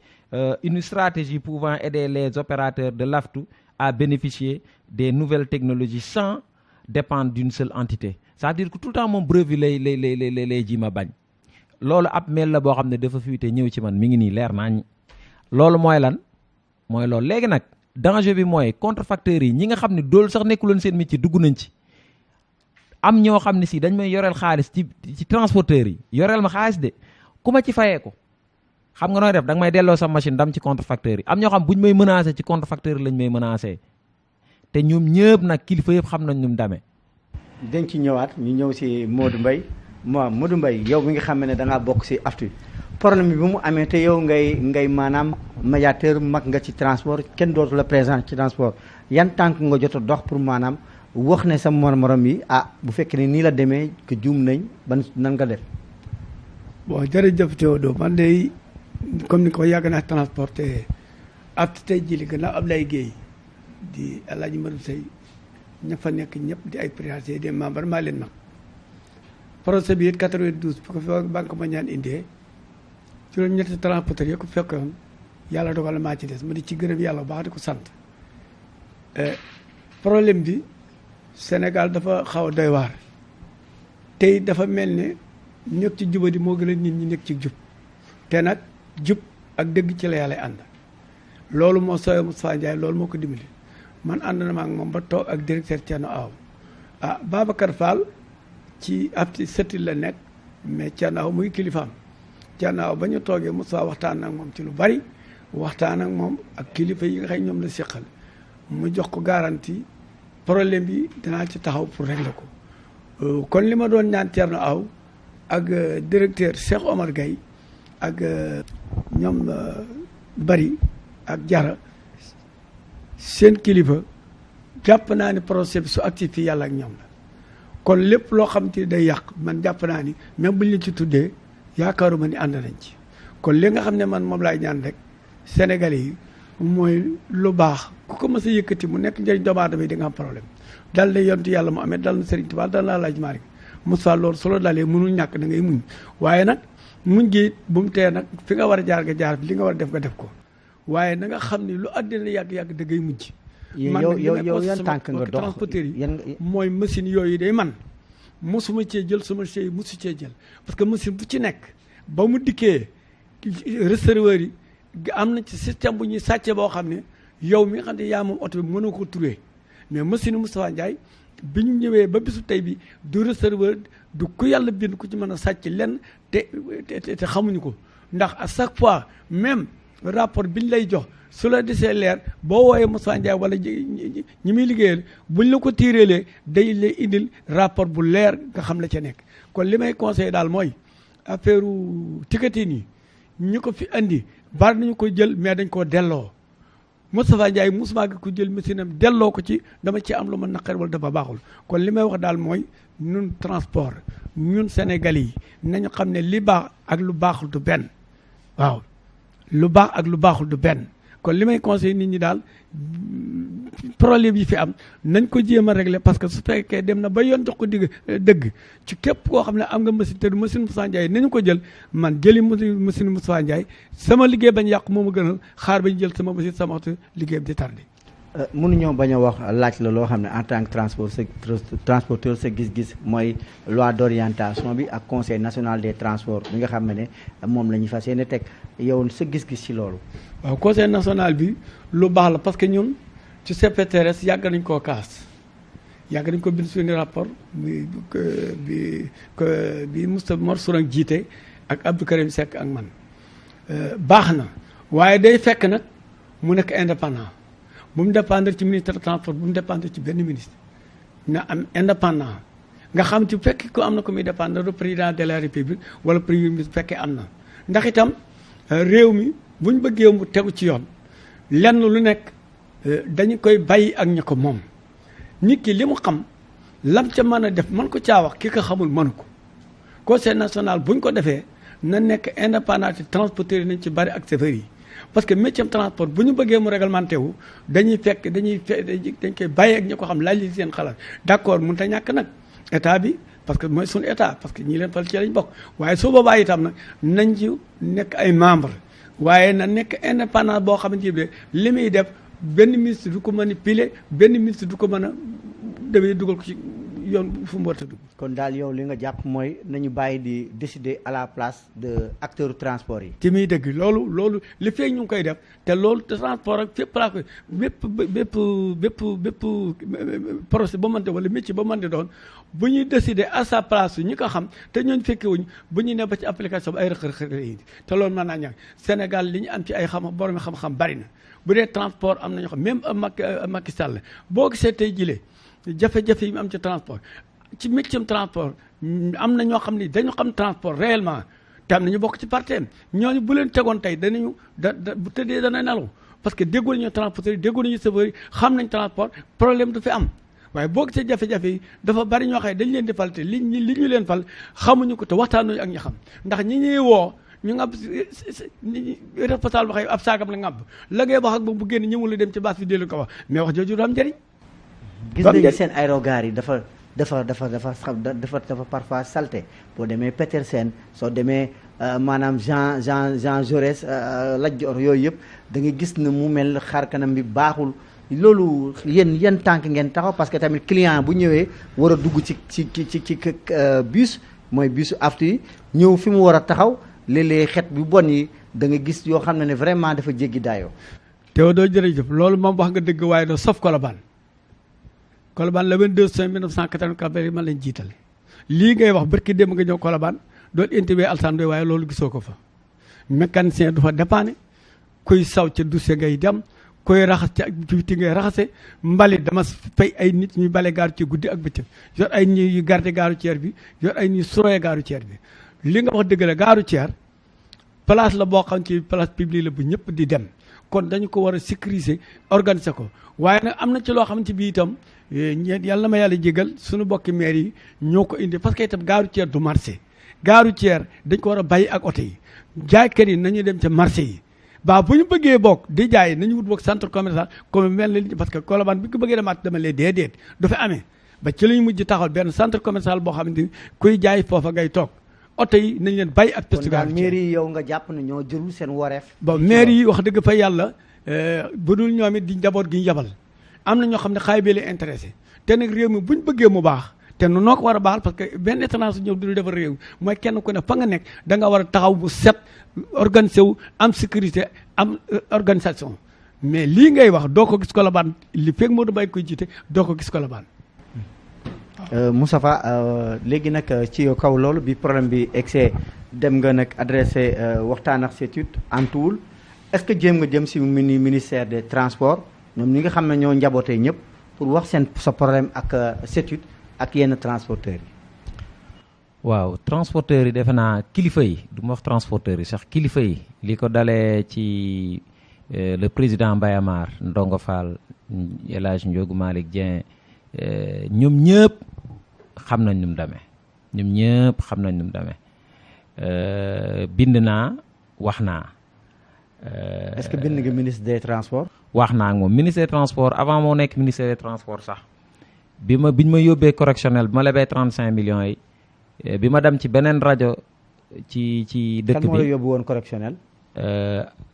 S3: une stratégie pouvant aider les opérateurs de l'AFTU à bénéficier des nouvelles technologies sans dépendre d'une seule entité c'est-à-dire que tout le temps moom brevet lay ji ma bañ loolu ab mail la boo xam ne dafa fuite ñëw ci man mi ngi nii leer naa loolu mooy lan mooy loolu léegi nag danger bi mooy contrefacteurs yi ñi nga xam ne doolu sax nekkuloon seen métier dugg nañ ci am ñoo xam ne si dañ may yoreel xaalis ci transporteurs yi yoreel ma xaalis de ku ma ci fayee ko xam nga nooy def da nga may delloo sa machine dam ci contrefacteurs yi am ñoo xam buñ may menacé ci contrefacteurs yi lañ may menacé te ñoom ñëpp nag kilifa yëpp xam nañ ñu mu demee.
S1: dañ ci ñëwaat ñu ñëw si Modou Mbaye Modou Mbaye yow mi nga xam ne da ngaa bokk si AFTU problème bi bu mu amee te yow ngay maanaam médiateur mag nga ci transport kenn dootu la présent ci transport yan tànk nga jot a dox pour maanaam wax ne sa morom yi bu fekkee ne nii la demee que juum nañ ban nan nga def.
S2: bon jërëjëf Théodore man de comme ni ko yàgg naa transporté AFTU tey jii li gannaaw Ablaye Guèye di El Hadj Madou Seye ña fa nekk ñëpp di ay présidents des membres maa leen mag projet bi it 92 bu ko fi banque mondiale indee juróom-ñetti transporteurs yi ko fekkoon yàlla dogal maa ci des ma di ci gërëm yàlla bu baax di ko sant problème bi Sénégal dafa xaw a doy waar tey dafa mel ne nekk ci jubadi moo gën a nit ñi nekk ci jub te nag jub ak dëgg ci la yàlla ànd loolu moo sooyee Moustapha Ndiaye loolu moo ko dimbali man ànd na ma ak moom ba toog ak directeur Thierno Aw Babacar Fall ci AFTU CETUD la nekk mais Thierno Aw muy kilifaam Thierno Aw ba ñu toogee Moustapha waxtaan ak moom ci lu bari waxtaan ak moom ak kilifa yi nga xam ñoom la seqal mu jox ko garantie problème bi danaa ci taxaw pour régler ko kon li ma doon ñaan Thierno Aw ak directeur Cheikh Omar Gaye ak ñoom bari ak Jara seen kilifa jàpp naa ni procès bi su actif fii yàlla ak ñoom la kon lépp loo xam te day yàq man jàpp naa ni même buñ la ci tuddee yaakaaruma ni ànd nañ ci kon li nga xam ne man moom laay ñaan rek Sénégalais yi mooy lu baax ku ko mës a yëkkati mu nekk njëriñ doomu aadama yi di nga am problème dal na yontu yàlla mu amee dal na Serigne Touba dal na Alaaji Maalik Moussa loolu solo dalee mënul ñàkk da ngay muñ waaye nag muñ gi bu mu tee nag fi nga war a jaar nga jaar li nga war a def nga def ko waaye na nga xam ni lu àddina yàgg-yàgg da ngay mujj
S1: yow yan tànk nga dox
S2: transporteur yi mooy machine yooyu day man mosuma cee jël sama chey mosu cee jël parce que machine bu ci nekk ba mu dikkee receveur yi am na ci système bu ñuy sàcce boo xam ne yow mi nga xam ne yaa moom oto bi mënoo ko turee mais machine Moustapha Ndiaye bi ñu ñëwee ba bisu tey bi du receveur du ku yàlla bind ku ci mën a sàcc lenn te xamuñu ko ndax à chaque fois même rapport bi ñu lay jox su la desee leer boo wooyee Moustapha Ndiaye wala ñi muy liggéeyal buñ la ko tiireelee day lay indil rapport bu leer nga xam la ca nekk kon li may conseillé daal mooy affaire ticketing yi ñu ko fi andi bari nañu ko jël mais dañ koo delloo Moustapha Ndiaye musuma gi ko jël machine am delloo ko ci dama ci am lu ma naqar wala dafa baaxul kon li may wax daal mooy ñun transport ñun Sénégalais yi nañu xam ne li baax ak lu baaxul du benn waaw lu baax ak lu baaxul du benn kon li may conseillé nit ñi daal problème yi fi am nañ ko jéem a régler parce que su fekkee dem na ba yoon jox ko dëgg ci képp koo xam ne am nga machine te du machine Moustapha Ndiaye nañu ko jël man jëli machine Moustapha Ndiaye sama liggéey bañ yàqu moo ma gënal xaar bañ jël sama machine sama waxtu liggéeyam di tardé.
S1: mënuñoo bañ a wax laaj la loo xam ne en tant que transporteur sa gis-gis mooy loi d'orientation bi ak conseil national des transports bi nga xam ne moom la ñu fas yéene teg yow sa gis-gis ci loolu.
S2: waaw conseil national bi lu baax la parce que ñun ci CPTRS yàgg nañ koo kaas yàgg nañ ko bind suñu rapport bi Moustapha Mor Sourang jiite ak Abdou Karim Seck ak man baax na waaye day fekk nag mu nekk indépendant. bu mu dépendre ci ministre de transport bu mu dépendre ci benn ministre na am indépendant nga xam ci fekk ko am na ko muy dépendre du président de la république wala premier ministre fekkee am na ndax itam réew mi bu ñu bëggee mu tegu ci yoon lenn lu nekk dañu koy bàyyi ak ña ko moom nit ki li mu xam lam ca mën a def mën ko caa wax ki ko xamul mënu ko conseil national bu ñu ko defee na nekk indépendant ci transporteur yi nañ ci bari ak chauffeur yi parce que métier transport bu ñu bëggee mu réglementé wu dañ koy bàyyi ak ñi ko xam laaj li seen xalaat d'accord mënut a ñàkk nag état bi parce que mooy suñu état parce que ñi leen fal ci lañ bokk waaye su boobaa itam nag nañ ci nekk ay membre waaye na nekk indépendant boo xamante ne li muy def benn ministre du ko manipuler benn ministre du ko mën a demee dugal ko ci yoon fu mu war a dugg.
S1: kon daal yow li nga jàpp mooy nañu bàyyi di décider à la place de acteurs transport yi.
S2: ci muy dëgg loolu li feeg ñu ngi koy def te loolu transport ak fépp laa koy bépp projet ba mënte wala métier ba mënte doon bu ñuy décider à sa place ñi ko xam te ñooñu fekke wuñ bu ñu ne ba ci application bi ay rëq-rëq yi te loolu mën naa ñàkk Sénégal li ñu am ci ay borom xam-xam bari na bu dee transport am na ñoo xam même Macky Sall boo gisee tey jilee jafe-jafe yi mu am ci transport ci métier transport am na ñoo xam ne dañu xam transport réellement te am na ñu bokk ci parteem ñooñu bu leen tegoon tey danañu bu tëddee dana nelaw parce que déggoo nañu transporteur yi déggoo nañu chauffeur yi xam nañ transport problème du fi am waaye boo gisee jafe-jafe yi dafa bari ñoo xam ne dañ leen di fal te li ñu leen fal xamuñu ko te waxtaanuñu ak ñi xam ndax ñi ñuy woo ñu ngab responsable ba xëy ab saagam la ngab la ngay wax ak bu génn ñëwul la dem ci base bi dellu ko wax mais wax jooju du am njëriñ.
S1: gis nañu seen aérogare yi dafa parfois salté boo demee Petersen soo demee maanaam Jean Jaurès Lat Dior yooyu yëpp da nga gis ne mu mel xar kanam bi baaxul loolu yan tànk ngeen taxaw parce que tamit client bu ñëwee war a dugg ci bus mooy busu aftu yi ñëw fi mu war a taxaw léeg-léeg xet bu bon yi da nga gis yoo xam ne vraiment dafa jéggi daayoo.
S2: Théodore jërëjëf loolu moom wax nga dëgg waaye doo sauf Colobane le 22 juin 1984 yi man lañ jiital lii ngay wax barki démb nga ñëw Colobane doon intibé Alsane Ndoye waaye loolu gisoo ko fa mécanicien du fa dépanner kuy saw ca douche ngay dem koy raxas ca activité ngay raxase mbali dama fay ay nit ñuy bale gaaru ci guddi ak bëccëg yor ay ñuy garder gaaru ceer bi yor ay ñuy surveiller gaaru ceer bi li nga wax dëgg la gaaru ceer place la boo xam ci place publique la bu ñëpp di dem kon dañu ko war a sécuriser organiser ko waaye nag am na ci loo xamante bi itam yàlla na ma yàlla jégal suñu bokki maire yi ñoo ko indi parce que itam gare routière du marché gare routière dañ ko war a bàyyi ak oto yi jaaykat yi nañu dem ca marché yi ba bu ñu bëggee bokk di jaay nañu wut bokk centre commercial comme mel na parce que Colobane bi ko bëggee demaat dama lee déedéet du fi amee ba ci lañu mujj taxawal benn centre commercial boo xamante ni kuy jaay foofa ngay toog oto yi nañ leen bàyyi ak piste gare routière
S1: mairie yi yow nga jàpp ne ñoo jëlul seen wareef
S2: bon maire yi wax dëgg fa yàlla bu dul ñoom it di njaboot gi ñu yabal am na ñoo xam ne xaay bee leen intéressé te nag réew mi buñ bëggee mu baax te nu noo ko war a baaxal parce que benn étranger ñëw du defar réew mooy kenn ku ne fa nga nekk da nga war a taxaw bu set organisé wu am sécurité am organisation mais lii ngay wax doo ko gis Colobane li fekk Modou Mbaye koy jiite doo ko gis Colobane.
S1: Moustapha léegi nag ci kaw loolu bi problème bi egsee dem nga nag adressé waxtaan ak CETUD antuwul est-ce que jéem nga jëm si ministère des transports ñoom ñi nga xam ne ñoo njabootee ñëpp pour wax seen sa problème ak CETUD ak yenn transporteurs yi.
S3: waaw transporteurs yi defe naa kilifa yi du ma wax transporteurs yi sax kilifa yi li ko dalee ci le président Mbaye Amar Ndongo Fall El Hadj Ndiogou Malick Dieng ñoom ñëpp xam nañ nu mu demee ñoom ñëpp xam nañ nu mu demee bind naa wax naa.
S1: est-ce que bind nga ministre des transports.
S3: wax naa ak moom ministre des transports avant moo nekk ministre des transports sax biñ ma yóbbee correctionnel bi ma lebee 35 millions yi bi ma dem ci beneen rajo ci dëkk bi.
S1: kan moo la yóbbu woon correctionnel.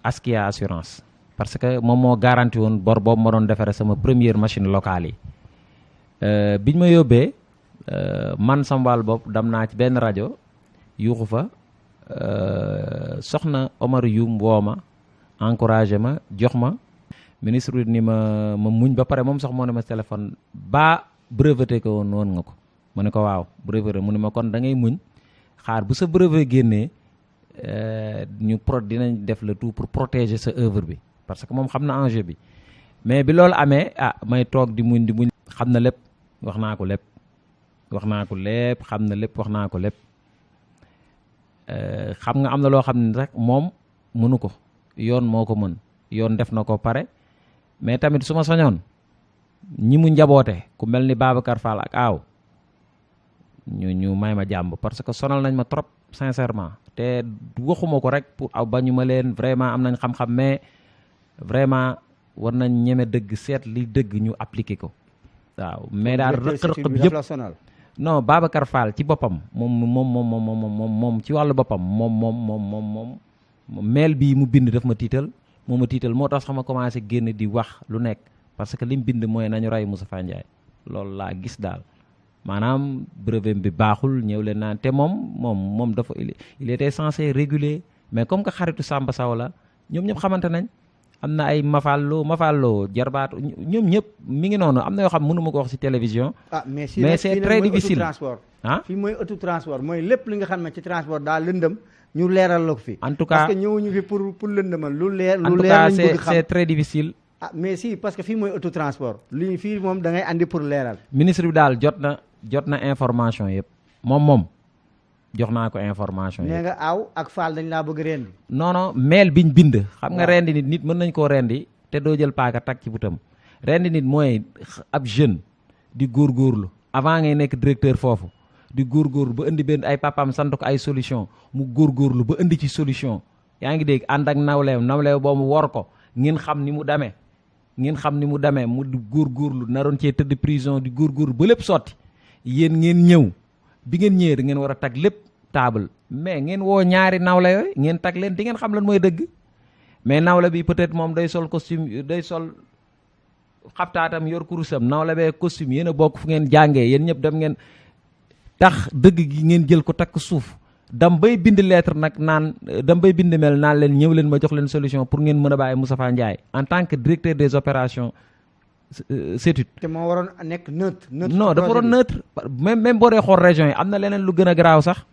S3: Askia assurance parce que moom moo garanti woon bor boobu ma doon defaree sama première machine locale yi biñ ma yóbbee man sama wàll bopp dem naa ci benn rajo yuuxu fa soxna Omar Youm woo ma encouragé ma jox ma ministre ni ma muñ ba pare moom sax moo ne ma téléphone ba breveté ko woon nga ko mu ne ko waaw breveté mu ne ma kon da ngay muñ xaar bu sa brevet génnee ñu dinañ def le tout pour protéger sa œuvre bi parce que moom xam na enjeu bi mais bi loolu amee may toog di muñ xam na lépp wax naa ko lépp xam na lépp wax naa ko lépp xam nga am na loo xam ne rek moom mënu ko yoon moo ko mën yoon def na ko pare mais tamit su ma sañoon ñi mu njaboote ku mel ni Babacar Fall ak aaw ñu may ma jàmb parce que sonal nañ ma trop sincèrement te waxuma ko rek pour aw bañu ma leen vraiment am nañ xam-xam mais vraiment war nañ ñeme dëgg seet li dëgg ñu appliquer ko waaw mais daal rëq-rëq bi yëpp non Babacar Fall ci boppam moom ci wàllu boppam moom mail bii mu bind daf ma tiital moo tax sax ma commencé génn di wax lu nekk parce que li mu bind mooy nañu rey Moustapha Ndiaye loolu laa gis daal maanaam brevet bi baaxul ñëw leen naan te moom dafa il était censé réguler mais comme que xaritu Samba Sow la ñoom ñëpp xamante nañ am na ay mafalloo jarbaatu ñoom ñëpp mi ngi noonu am na yoo xam mënu ma ko wax ci télévision.
S1: mais
S3: c'est très difficile
S1: fii mooy autotransport mooy lépp li nga xam ne ci transport daal lëndëm ñu leeral la ko fi.
S3: en tout cas
S1: parce que ñëwuñu fi pour lëndëmal lu leer.
S3: en tout cas c'est très difficile.
S1: mais si parce que fii mooy autotransport li fii moom da ngay andi pour leeral.
S3: ministre bi daal jot na information yëpp moom jox naa ko information yëpp.
S1: nee nga aaw ak Fall dañ laa bëgg rendi.
S3: non mail biñ bind. xam nga rendi nit mën nañ koo rendi te doo jël paaka tag ci butam rendi nit mooy ab jeune di góorgóorlu avant ngay nekk directeur foofu di góorgóorlu ba indi benn ay papaam sant ko ay solution mu góorgóorlu ba indi ci solution yaa ngi dégg ànd ak nawleem boobu mu wor ko ngeen xam ni mu demee mu di góorgóorlu naroon cee tëdd prison di góorgóorlu ba lépp sotti yéen ngeen ñëw bi ngeen ñëwee da ngeen war a tag lépp table mais ngeen woo ñaari nawle yooyu ngeen tag leen di ngeen xam lan mooy dëgg mais nawle bi peut-être moom day sol costume day sol xaftaatam yor kurusam nawle bee costume yéen a bokk fu ngeen jàngee yéen ñëpp dem ngeen tax dëgg gi ngeen jël ko takk suuf dam bay bind lettre nag naan dam bay bind mel naan leen ñëw leen ma jox leen solution pour ngeen mën a bàyyi Moustapha Ndiaye en tant que directeur des opérations CETUD.
S1: te moo waroon nekk neutre.
S3: non dafa waroon neutre même boo dee xool région yi am na leneen lu gën a garaaw sax.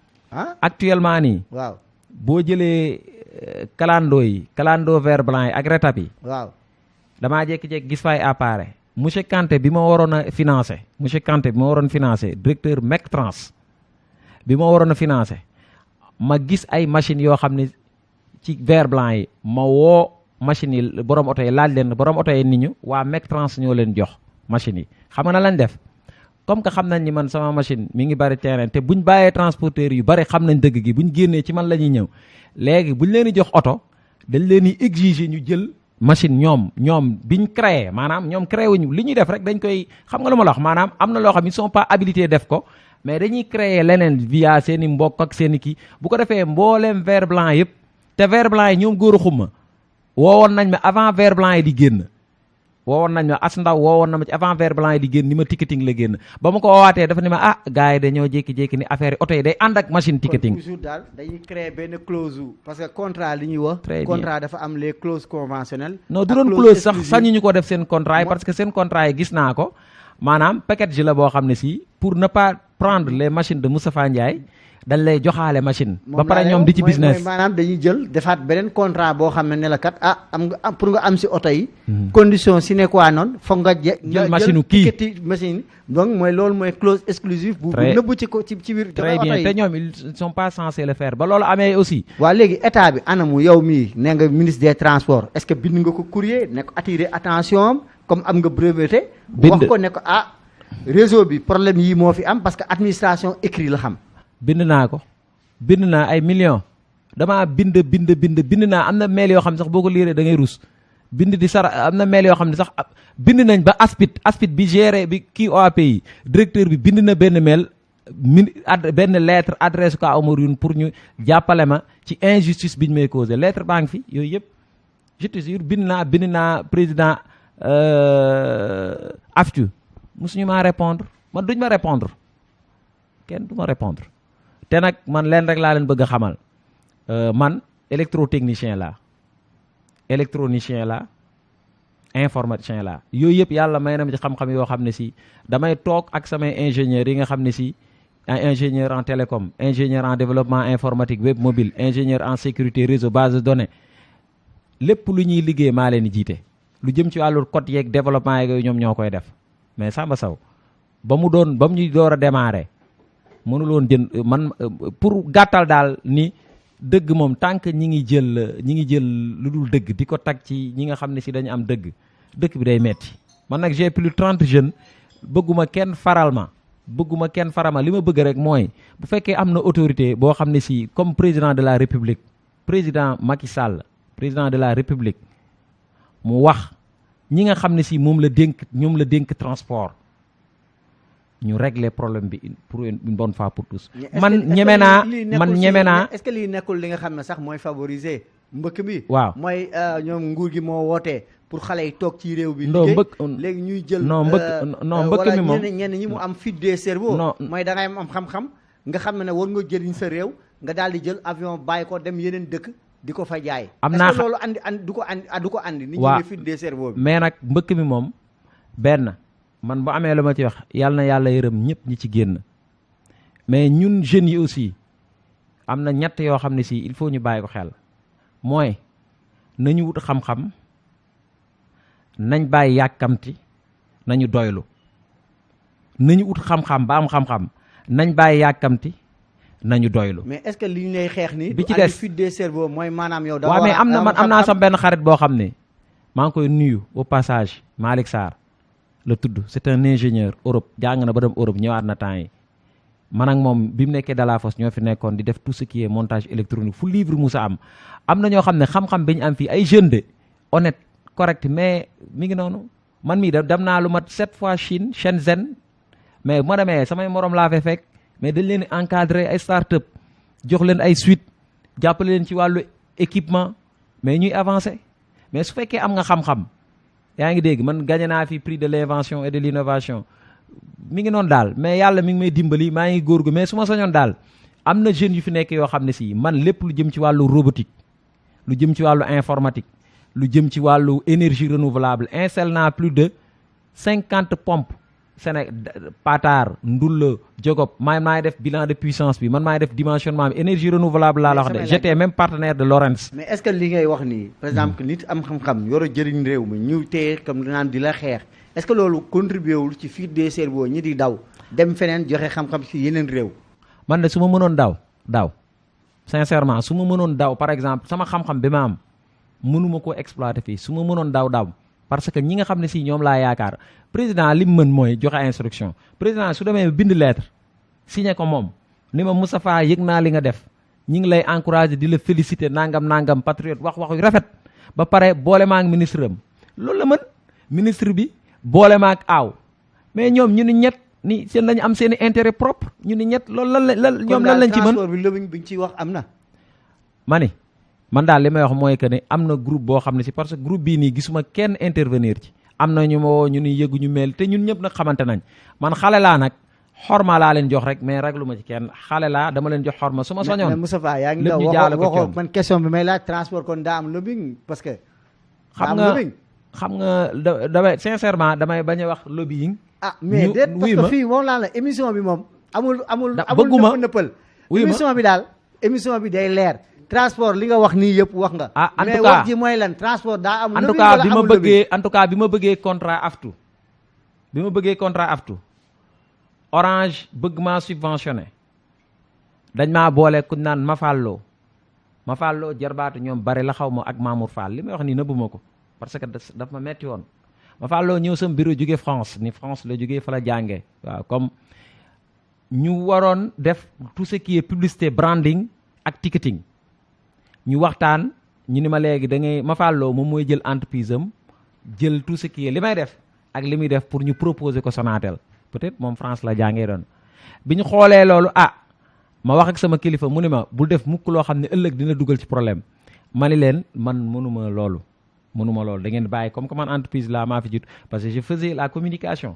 S3: actuellement nii.
S1: waaw
S3: boo jëlee calando vert blanc yi ak rétap yi.
S1: waaw
S3: damaa jékki-jékki gis fay appareil. monsieur Kanté bi ma waroon a financé directeur Mectrans bi ma waroon a financé ma gis ay machines yoo xam ne ci vert blanc yi ma machines yi borom oto yi laaj leen borom oto yi nit ñu waa Mectrans ñoo leen jox machines yi xam nga na lañ def comme que xam nañ ni man sama machine mi ngi bari terrain te buñ bàyyee transporteurs yu bari xam nañ dëgg gi buñ génnee ci man la ñuy ñëw léegi buñ leen di jox oto dañ leen di exiger ñu jël machine ñoom biñ créé maanaam ñoom créé wuñu li ñuy def rek dañ koy xam nga lu ma la wax maanaam am na loo xam ils sont pas habilités def ko mais dañuy créer leneen via seen i mbokk ak seen i kii bu ko defee mbooleem vert blanc yëpp te vert blanc yi ñoom góor a xumma woowoon nañ ma avant vert blanc yi di génn woowoon nañ ma as ndaw woowoon na ma ci avant vert blanc yi di génn ni ma ticketing la génn ba ma ko woowaatee dafa ne ma gars yi dañoo jékki-jékki ni affaire yi oto yi day ànd ak machine ticketing.
S1: toujours daal dañuy créer benn clause parce que contrat li ñuy wax.
S3: très bien
S1: contrat dafa am les clauses conventionnelles.
S3: non du doon clause sax sañuñu ko def seen contrat yi parce que seen contrat yi gis naa ko maanaam package la boo xam ne si pour ne pas prendre les machines de Moustapha Ndiaye dañ lay joxaale machine. ba pare ñoom di ci business
S1: mooy maanaam dañuy jël defaat beneen contrat boo xam ne la kat am nga pour nga am si oto yi. condition sine qua non foog nga
S3: jël machine kii
S1: machine donc mooy loolu mooy clause exclusive. bu nëbbu ci ko ci biir.
S3: très bien te ñoom ils sont pas censés le faire ba loolu amee aussi.
S1: waaw léegi état bi anamu yow mii nee nga ministre des transports est-ce que bind nga ko courrier ne ko attirer attention am comme am nga breveté. wax ko ne ko réseau bi problème yi moo fi am parce que administration écrit la xam.
S3: bind naa ay millions damaa bind naa am na mail yoo xam ne sax boo ko liiree da ngay rus bind di sara am na mail yoo xam ne sax bind nañ ba aspit bi géré bi kii OAP yi directeur bi bind na benn mail benn lettre adresse ko Omar Youn pour ñu jàppale ma ci injustice bi ñu may causé lettre baa ngi fi yooyu yëpp je te jure bind naa président AFTU musuñu maa répondre man duñ ma répondre kenn du ma répondre te nag man leen rek laa leen bëgg a xamal man électrotechnicien la informaticien la yooyu yëpp yàlla may na ma ci xam-xam yoo xam ne si damay toog ak samay ingénieurs yi nga xam ne si ingénieur en télécom ingénieur en développement informatique web mobile ingénieur en sécurité réseau base de données lépp lu ñuy liggéey maa leen di jiite lu jëm ci wàllu code yeeg développement yeeg yooyu ñoom ñoo koy def mais Samba Sow ba mu ñuy door a démarrer mënuloon jën man pour gàttal daal ni dëgg moom tant que ñi ngi jël lu dul dëgg di ko tag ci ñi nga xam ne si dañu am dëgg dëkk bi day metti man nag j'ai plus de 30 jeunes bëgguma kenn faral ma li ma bëgg rek mooy bu fekkee am na autorité boo xam ne si comme président de la république président Macky Sall président de la république mu wax ñi nga xam ne si ñoom la dénk transport ñu régler problème bi pour une bonne fois pour tous. man ñeme naa
S1: est-ce que lii nekkul li nga xam ne sax mooy favoriser mbëkk bi.
S3: waaw
S1: mooy ñoom nguur gi moo wootee pour xale yi toog ci réew bi. léegi ñuy jël.
S3: mbëkk mi moom
S1: ñenn ñi mu am fuite des cerveaux. mooy da ngay am xam-xam nga xam ne war nga jëriñ sa réew nga daal di jël avion bàyyi ko dem yeneen dëkk di ko fa jaay.
S3: am naa
S1: est-ce que loolu du ko andi. nit ñi ne fuite des cerveaux bi.
S3: mais nag mbëkk mi moom benn. man bu amee lu ma ci wax yàlla na yàlla yërëm ñëpp ñi ci génn mais ñun jeunes yi aussi am na ñett yoo xam ne si il faut ñu bàyyi ko xel mooy nañu wut xam-xam nañ bàyyi yàkkamti nañu doylu nañu wut xam-xam ba am xam-xam nañ bàyyi yàkkamti nañu doylu.
S1: mais est-ce que li ñu lay xeex ni
S3: bi ci des
S1: fuite des cerveaux mooy maanaam yow.
S3: waaw mais am naa sam benn xarit boo xam ne maa ngi koy nuyu au passage Malick Sarr la tudd c'est un ingénieur Europe jàng na ba dem Europe ñëwaat na temps yi man ak moom bi mu nekkee Dalafosse ñoo fi nekkoon di def tout ce qui est montage électronique fu livre musa am na ñoo xam ne xam-xam bi ñu am fii ay jeunes de honnête correct mais mi ngi noonu man mii dem naa lu mat 7 fois Chine Shenzhen mais bu ma demee samay morom laa fay fekk mais dañ leen encadrer ay start-up jox leen ay suite jàppale leen ci wàllu équipement mais ñuy avancer mais su fekkee am nga xam-xam yaa ngi dégg man gagné naa fi prix de l'invention et de l'innovation mi ngi noonu daal mais yàlla mi ngi may dimbali maa ngi góorgu mais su ma sañoon daal am na jeunes yu fi nekk yoo xam ne si man lépp lu jëm ci wàllu robotique lu jëm ci wàllu informatique lu jëm ci wàllu énergie renouvelable installé naa plus de 50 pompes Patar Ndulla Jogop maay def bilan de puissance bi man maay def dimensionnement bi énergie renouvelable laa la wax de j'étais même partenaire de Lawrence.
S1: mais est-ce que li ngay wax nii par exemple nit am xam-xam yor a jëriñ réew mi ñu téye comme naan di la xeex est-ce que loolu contribué wul ci fuite des cerveaux ñi di daw dem feneen joxe xam-xam ci yeneen réew.
S3: man de su ma mënoon daw sincèrement su ma mënoon daw par exemple sama xam-xam bi ma am mënuma koo exploiter fii su ma mënoon daw parce que ñi nga xam ne si ñoom laa yaakaar président li mu mën mooy joxe instruction président su demee bind lettre signé ko moom ni ma Moustapha yëg naa li nga def ñi ngi lay encourager di la féliciter nangam patriote wax yu rafet ba pare boole ma ak ministre am loolu la mën ministre bi boole ma ak aaw mais ñoom ñu ni ñett ni seen lañu am seen i intérêt propre ñu ni ñett loolu lan ñoom lan lañ ci mën
S1: transport bi lobbying bi ñu ciy wax am na.
S3: ma ni man daal li may wax mooy que ne am na groupe boo xam ne si parce que groupe bii nii gisuma kenn intervenir ci am na ñu ma woo ñu ni yëgu ñu mel te ñun ñëpp nag xamante nañ man xale laa nag xorma laa leen jox rek mais raglu ma ci kenn xale laa dama leen jox xorma su ma soñoon
S1: mais Moustapha yaa ngi waxoo man question bi may laaj transport kon daa am lobbying parce que
S3: xam nga damay sincèrement damay bañ a wax lobbying
S1: mais déet parce que fii moom laa la émission bi moom amul
S3: bëgguma
S1: nëppal émission bi daal émission bi day leer transport li nga wax nii yëpp wax nga
S3: en
S1: mais
S3: tout cas
S1: wax ji mooy lan transport daa am
S3: en tout cas bi ma bëggee contrat aftu Orange bëgg maa subventionné dañ maa boole ku naan Mafallo jarbaatu ñoom bari la xaw ma ak Mamour Fall li may wax nii nëbbuma ko parce que daf ma metti woon Mafallo ñëw sam bureau jóge France ni France la jógee fa la jàngee waaw comme ñu waroon def tout ce qui est publicité branding ak ticketing ñu waxtaan ñu ni ma léegi da ngay Mafallo moom mooy jël entreprise am jël tout ce qui est li may def ak li muy def pour ñu proposer ko Sonatel peut-être moom France la jàngee doon bi ñu xoolee loolu ma wax ak sama kilifa mu ni ma bul def mukk loo xam ne ëllëg dina dugal ci problème ma ni leen man mënuma loolu da ngeen bàyyi comme que man entreprise la maa fi jiitu parce que je faisais la communication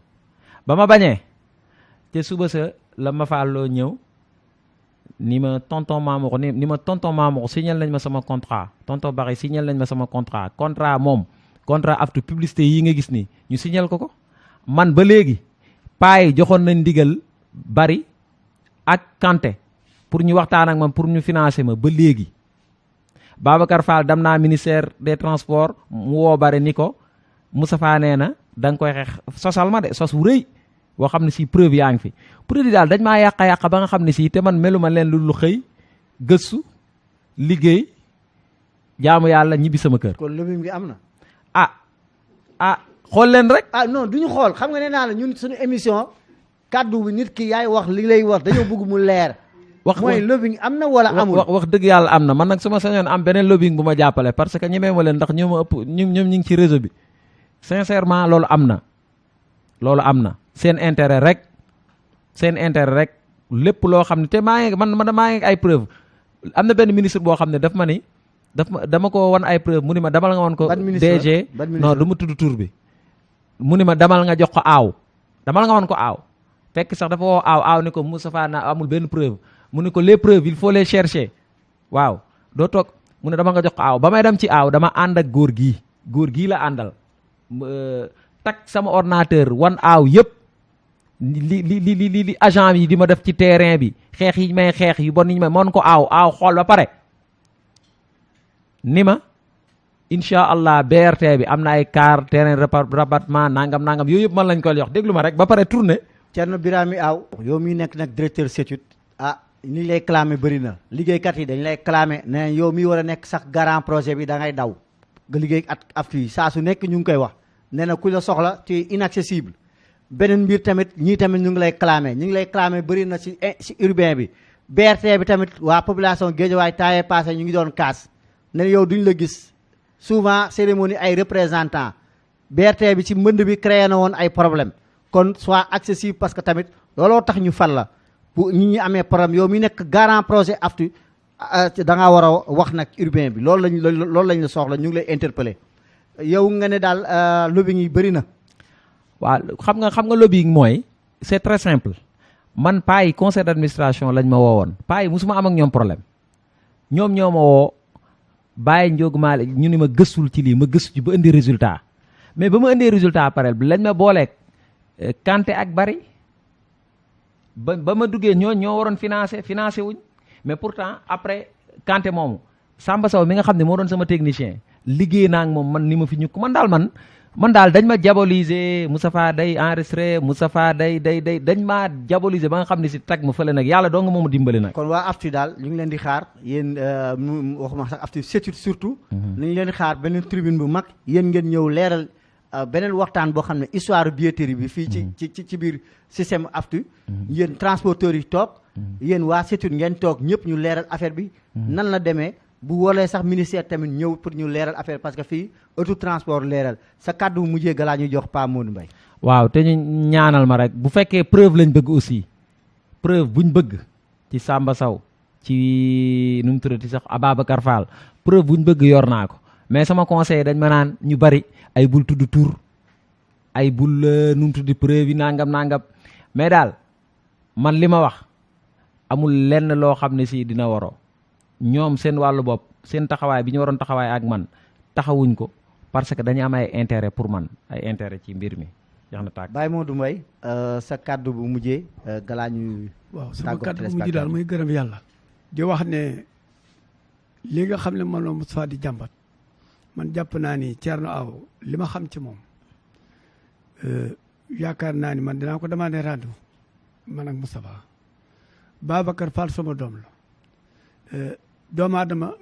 S3: ba ma bañee te suba sa la Mafallo ñëw ni ma tonton Mamour signal nañ ma sama contrat tonton Barry signal nañ ma sama contrat moom contrat aftu publicité yi nga gis nii ñu signal ko man ba léegi paay joxoon nañ ndigal Bari ak Kanté pour ñu waxtaan ak man pour ñu financer ma ba léegi Babacar Fall dem naa ministère des transports mu woo Bari ni ko Moustapha nee na da nga koy xeex sosal ma de sos wu rëy boo xam ne si preuve yaa ngi fi produit daal dañ maa yàq ba nga xam ne si te man meluma leen lu xëy gëstu liggéey jaamu yàlla ñibbi sama kër.
S1: kon lobbying bi am na.
S3: xool leen rek.
S1: non duñu xool xam nga nee naa la ñun suñu émission kàddu bi nit ki yaay wax li lay wax dañoo bëgg mu leer. mooy lobbying am na wala amul.
S3: wax dëgg yàlla am na man nag su ma sañoon am beneen lobbying bu ma jàppale parce que ñemee ma leen ndax ñoo ma ëpp ñoom ñu ngi ci réseau bi sincèrement loolu am na. seen intérêt rek lépp loo xam ne te maa ngi ay preuve am na benn ministre boo xam ne daf ma ni dama ko wan ay preuve mu ni ma damal nga wan ko DG non du ma tudd tur bi mu ni ma damal nga jox ko damal nga wan ko fekk sax dafa woo aaw ni ko Moustapha na amul benn preuve mu ni ko les preuves il faut les chercher waaw doo toog mu ne dama nga jox ko ba may dem ci dama ànd ak góor gii la àndal tak sama ordinateur wan yëpp li agent yi di ma def ci terrain bi xeex yi may xeex yu bon yi may moon ko xool ba pare ni ma incha allah BRT bi am na ay car terrain rabattement nangam yooyu yëpp man lañ koy jox déglu ma rek ba pare tourné.
S1: Thierno Birame yow mi nekk nag directeur CETUD li lay clamé bëri na liggéeykat yi dañ lay clamé ne yow mi war a nekk sax garant projet bi da ngay daw nga liggéey at aftu yi saa su nekk ñu ngi koy wax nee na ku la soxla tu es inaccessible. beneen mbir tamit ñii tamit ñu ngi lay clamé bëri na si urbain bi BRT bi tamit waa population Guédiawaye taayee passé ñu ngi doon kaas ne yow duñ la gis souvent cérémonie ay représentant BRT bi ci mbënd bi créé na woon ay problème kon soit accessible parce que tamit looloo tax ñu fal la bu ñi amee problème yow mi nekk garant projet aftu da ngaa war a wax nag urbain bi loolu lañ la soxla ñu ngi lay interpellé yow nga ne daal lobbying yi bëri na.
S3: waaw xam nga lobbying mooy c'est très simple man paa yi conseil d'administration lañ ma woowoon paa yi musuma am ak ñoom problème ñoom ñoo ma woo bàyyi njóogu maa ñu ni ma gëstul ci lii ma gëstu ci ba indi résultat mais ba ma indee résultat parel bi lañ ma booleeg Kanté ak Bari ba ma duggee ñoo waroon financé wuñ mais pourtant après Kanté moomu Samba Sow mi nga xam ne moo doon sama technicien liggéey naa ak moom man ni ma fi ñukk man daal man man daal dañ ma diaboliser Moustapha day enregistré Moustapha day dañ maa diaboliser ba nga xam ne si tag ma fële nag yàlla doo nga moomu dimbali nag.
S1: kon waa AFTU daal ñu ngi leen di xaar yéen waxuma sax AFTU surtout. nañu leen di xaar beneen tribune bu mag yéen ngeen ñëw leeral beneen waxtaan boo xam ne histoire billetterie bi fii ci biir système AFTU. yéen transporteurs yi toog. yéen waa CETUD ngeen toog ñëpp ñu leeral affaire bi. nan la demee. bu woolee sax ministère tamit ñëw pour ñu leeral affaire parce que fii autotransport leeral sa kàddu bu mujjee galaa ñuy jox Pa Modou Mbaye.
S3: waaw te ñu ñaanal ma rek bu fekkee preuve lañ bëgg aussi preuve buñ bëgg ci Samba Sow ci nu mu tuddati sax Ababacar Fall preuve buñ bëgg yor naa ko mais sama conseil dañ ma naan ñu bari ay bul tudd tur ay bul nu mu tuddi preuve yi nangam mais daal man li ma wax amul lenn loo xam ne si dina waroo. ñoom seen wàllu bopp seen taxawaay bi ñu waroon taxawaay ak man taxawuñ ko parce que dañu am ay intérêt pour man ay intérêt ci mbir mi jeex na tàkk.
S1: Baye Modou Mbaye sa kàddu bu mujjee galaa ñuy.
S2: waaw sama kàddu bu mujj daal muy gërëm yàlla. di wax ne li nga xam ne man la Moustapha di jàmbat man jàpp naa ni Thierno Aw li ma xam ci moom yaakaar naa ni man dinaa ko demandé rendez-vous man ak Moustapha Babacar Fall sama doom la. doomu aadama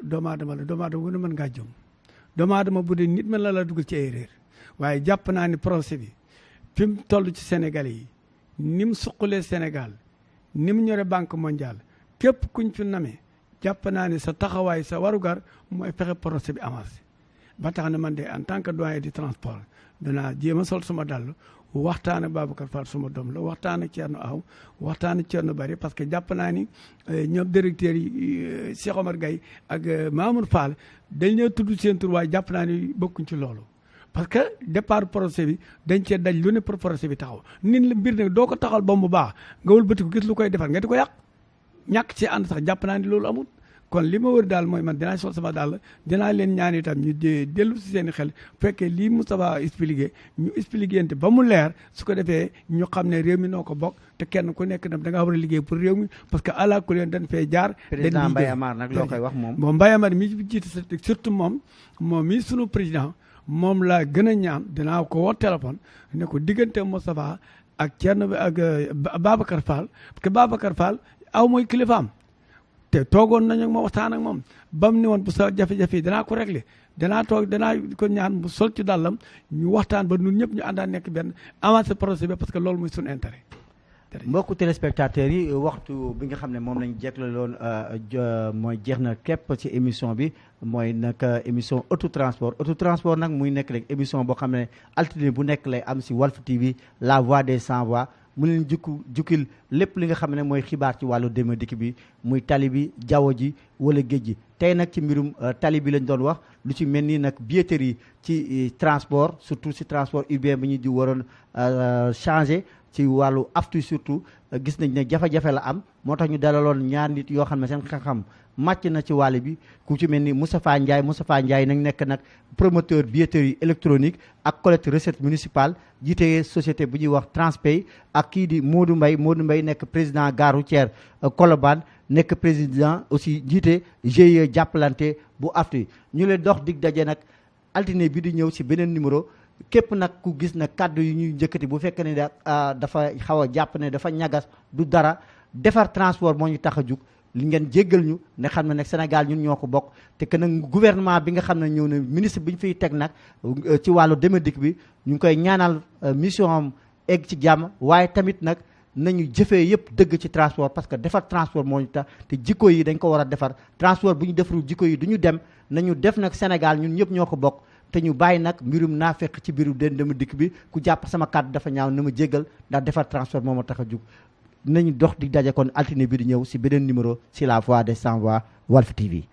S2: wu ne mën ngaa jëm doomu aadama bu dee nit mën la dugal ci ay erreur waaye jàpp naa ni procès bi fi mu toll ci Sénégal yi ni mu suqalee Sénégal ni mu ñore banque mondiale képp kuñ fi namee jàpp naa ni sa taxawaay sa warugar mooy fexe procès bi avancé ba tax na man de en tant que doyen du transport danaa jéem a sol sama dàll waxtaan ak Babacar Fall suma doom la waxtaan ak Thierno Aw waxtaan ak Thierno Bari parce que jàpp naa ni ñoom directeurs yi Cheikh Omar Gaye ak Mamour Fall dañ ñoo tudd seen tur waaye jàpp naa ni bokkuñ ci loolu parce que départ procès bi dañ cee daj lu ne pour procès bi taxaw nit la mbir nag doo ko taxawal ba mu baax nga wëlbati ko gis lu koy defar nga di ko yàq ñàkk ci ànd sax jàpp naa ni loolu amul kon li ma wër daal mooy man dinaa sol sama daal dinaa leen ñaan itam ñu dellu si seen i xel bu fekkee lii Moustapha expliqué ñu expliqué te ba mu leer su ko defee ñu xam ne réew mi noo ko bokk te kenn ku nekk nag da ngaa war a liggéey pour réew mi parce que àla ku leen dañ fee jaar.
S1: président Mbaye Amar nag loo koy wax moom.
S2: bon Mbaye Amar mi jiite surtout moom mii sunu président moom laa gën a ñaan dinaa ko woo téléphone ne ko diggante Moustapha ak Thierno bi ak Babacar Fall parce que Babacar Fall aw mooy kilifaam. te toogoon nañu ak ma waxtaan ak moom ba mu ne woon bu sa jafe-jafe yi danaa ko réglé danaa ko ñaan mu sol ci dàllam ñu waxtaan ba ñun ñëpp ñu àndaan nekk benn avancé projet bi parce que loolu mooy suñu intérêt.
S1: mbokku téléspectateurs yi waxtu bi nga xam ne moom lañ jeglaloon mooy jeex na képp ci émission bi mooy nag émission autotransport nag muy nekk rek émission boo xam ne altine bu nekk lay am si Walf TV la voix des sans voix mu leen jukkil lépp li nga xam ne mooy xibaar ci wàllu dem dikk bi muy tali bi jaww ji wala géej gi tey nag ci mbirum tali bi lañ doon wax lu ci mel ni nag billetterie ci transport surtout ci transport urbain bi ñu di waroon changer ci wàllu AFTU surtout gis nañ ne jafe-jafe la am moo tax ñu dalaloon ñaar nit yoo xam ne seen xam-xam màcc na ci wàll bi ku ci mel ni Moustapha Ndiaye nag nekk nag promoteur billetterie électronique ak collecte recette municipale jiite société bu ñuy wax Transpay ak kii di Modou Mbaye nekk président gare routière Colobane nekk président aussi jiite GIE jàppalante bu AFTU ñu leen dox dig daje nag altine bi di ñëw ci beneen numéro képp nag ku gis na kàddu yi ñuy njëkkati bu fekkee ne dafa xaw a jàpp ne dafa ñagas du dara defar transport moo ñu tax a jug li ngeen jéggal ñu ne xam ne nag Sénégal ñun ñoo ko bokk te que nag gouvernement bi nga xam ne ñëw na ministre bi ñu fiy teg nag ci wàllu dem dikk bi ñu ngi koy ñaanal mission am egg ci jàmm waaye tamit nag nañu jëfee yëpp dëgg ci transport parce que defar transport moo ñu tax te jikko yi dañ ko war a defar transport bu ñu defarul jikko yi du ñu dem nañu def nag Sénégal ñun ñëpp ñoo ko bokk te ñu bàyyi nag mbirum naa fekk ci biiru dem dikk bi ku jàpp sama kàddu dafa ñaaw na ma jéggal ndax defar transport moo ma tax a jug nañu dox di daje kon altine bi di ñëw si beneen numéro si la voix des sans voix Walf TV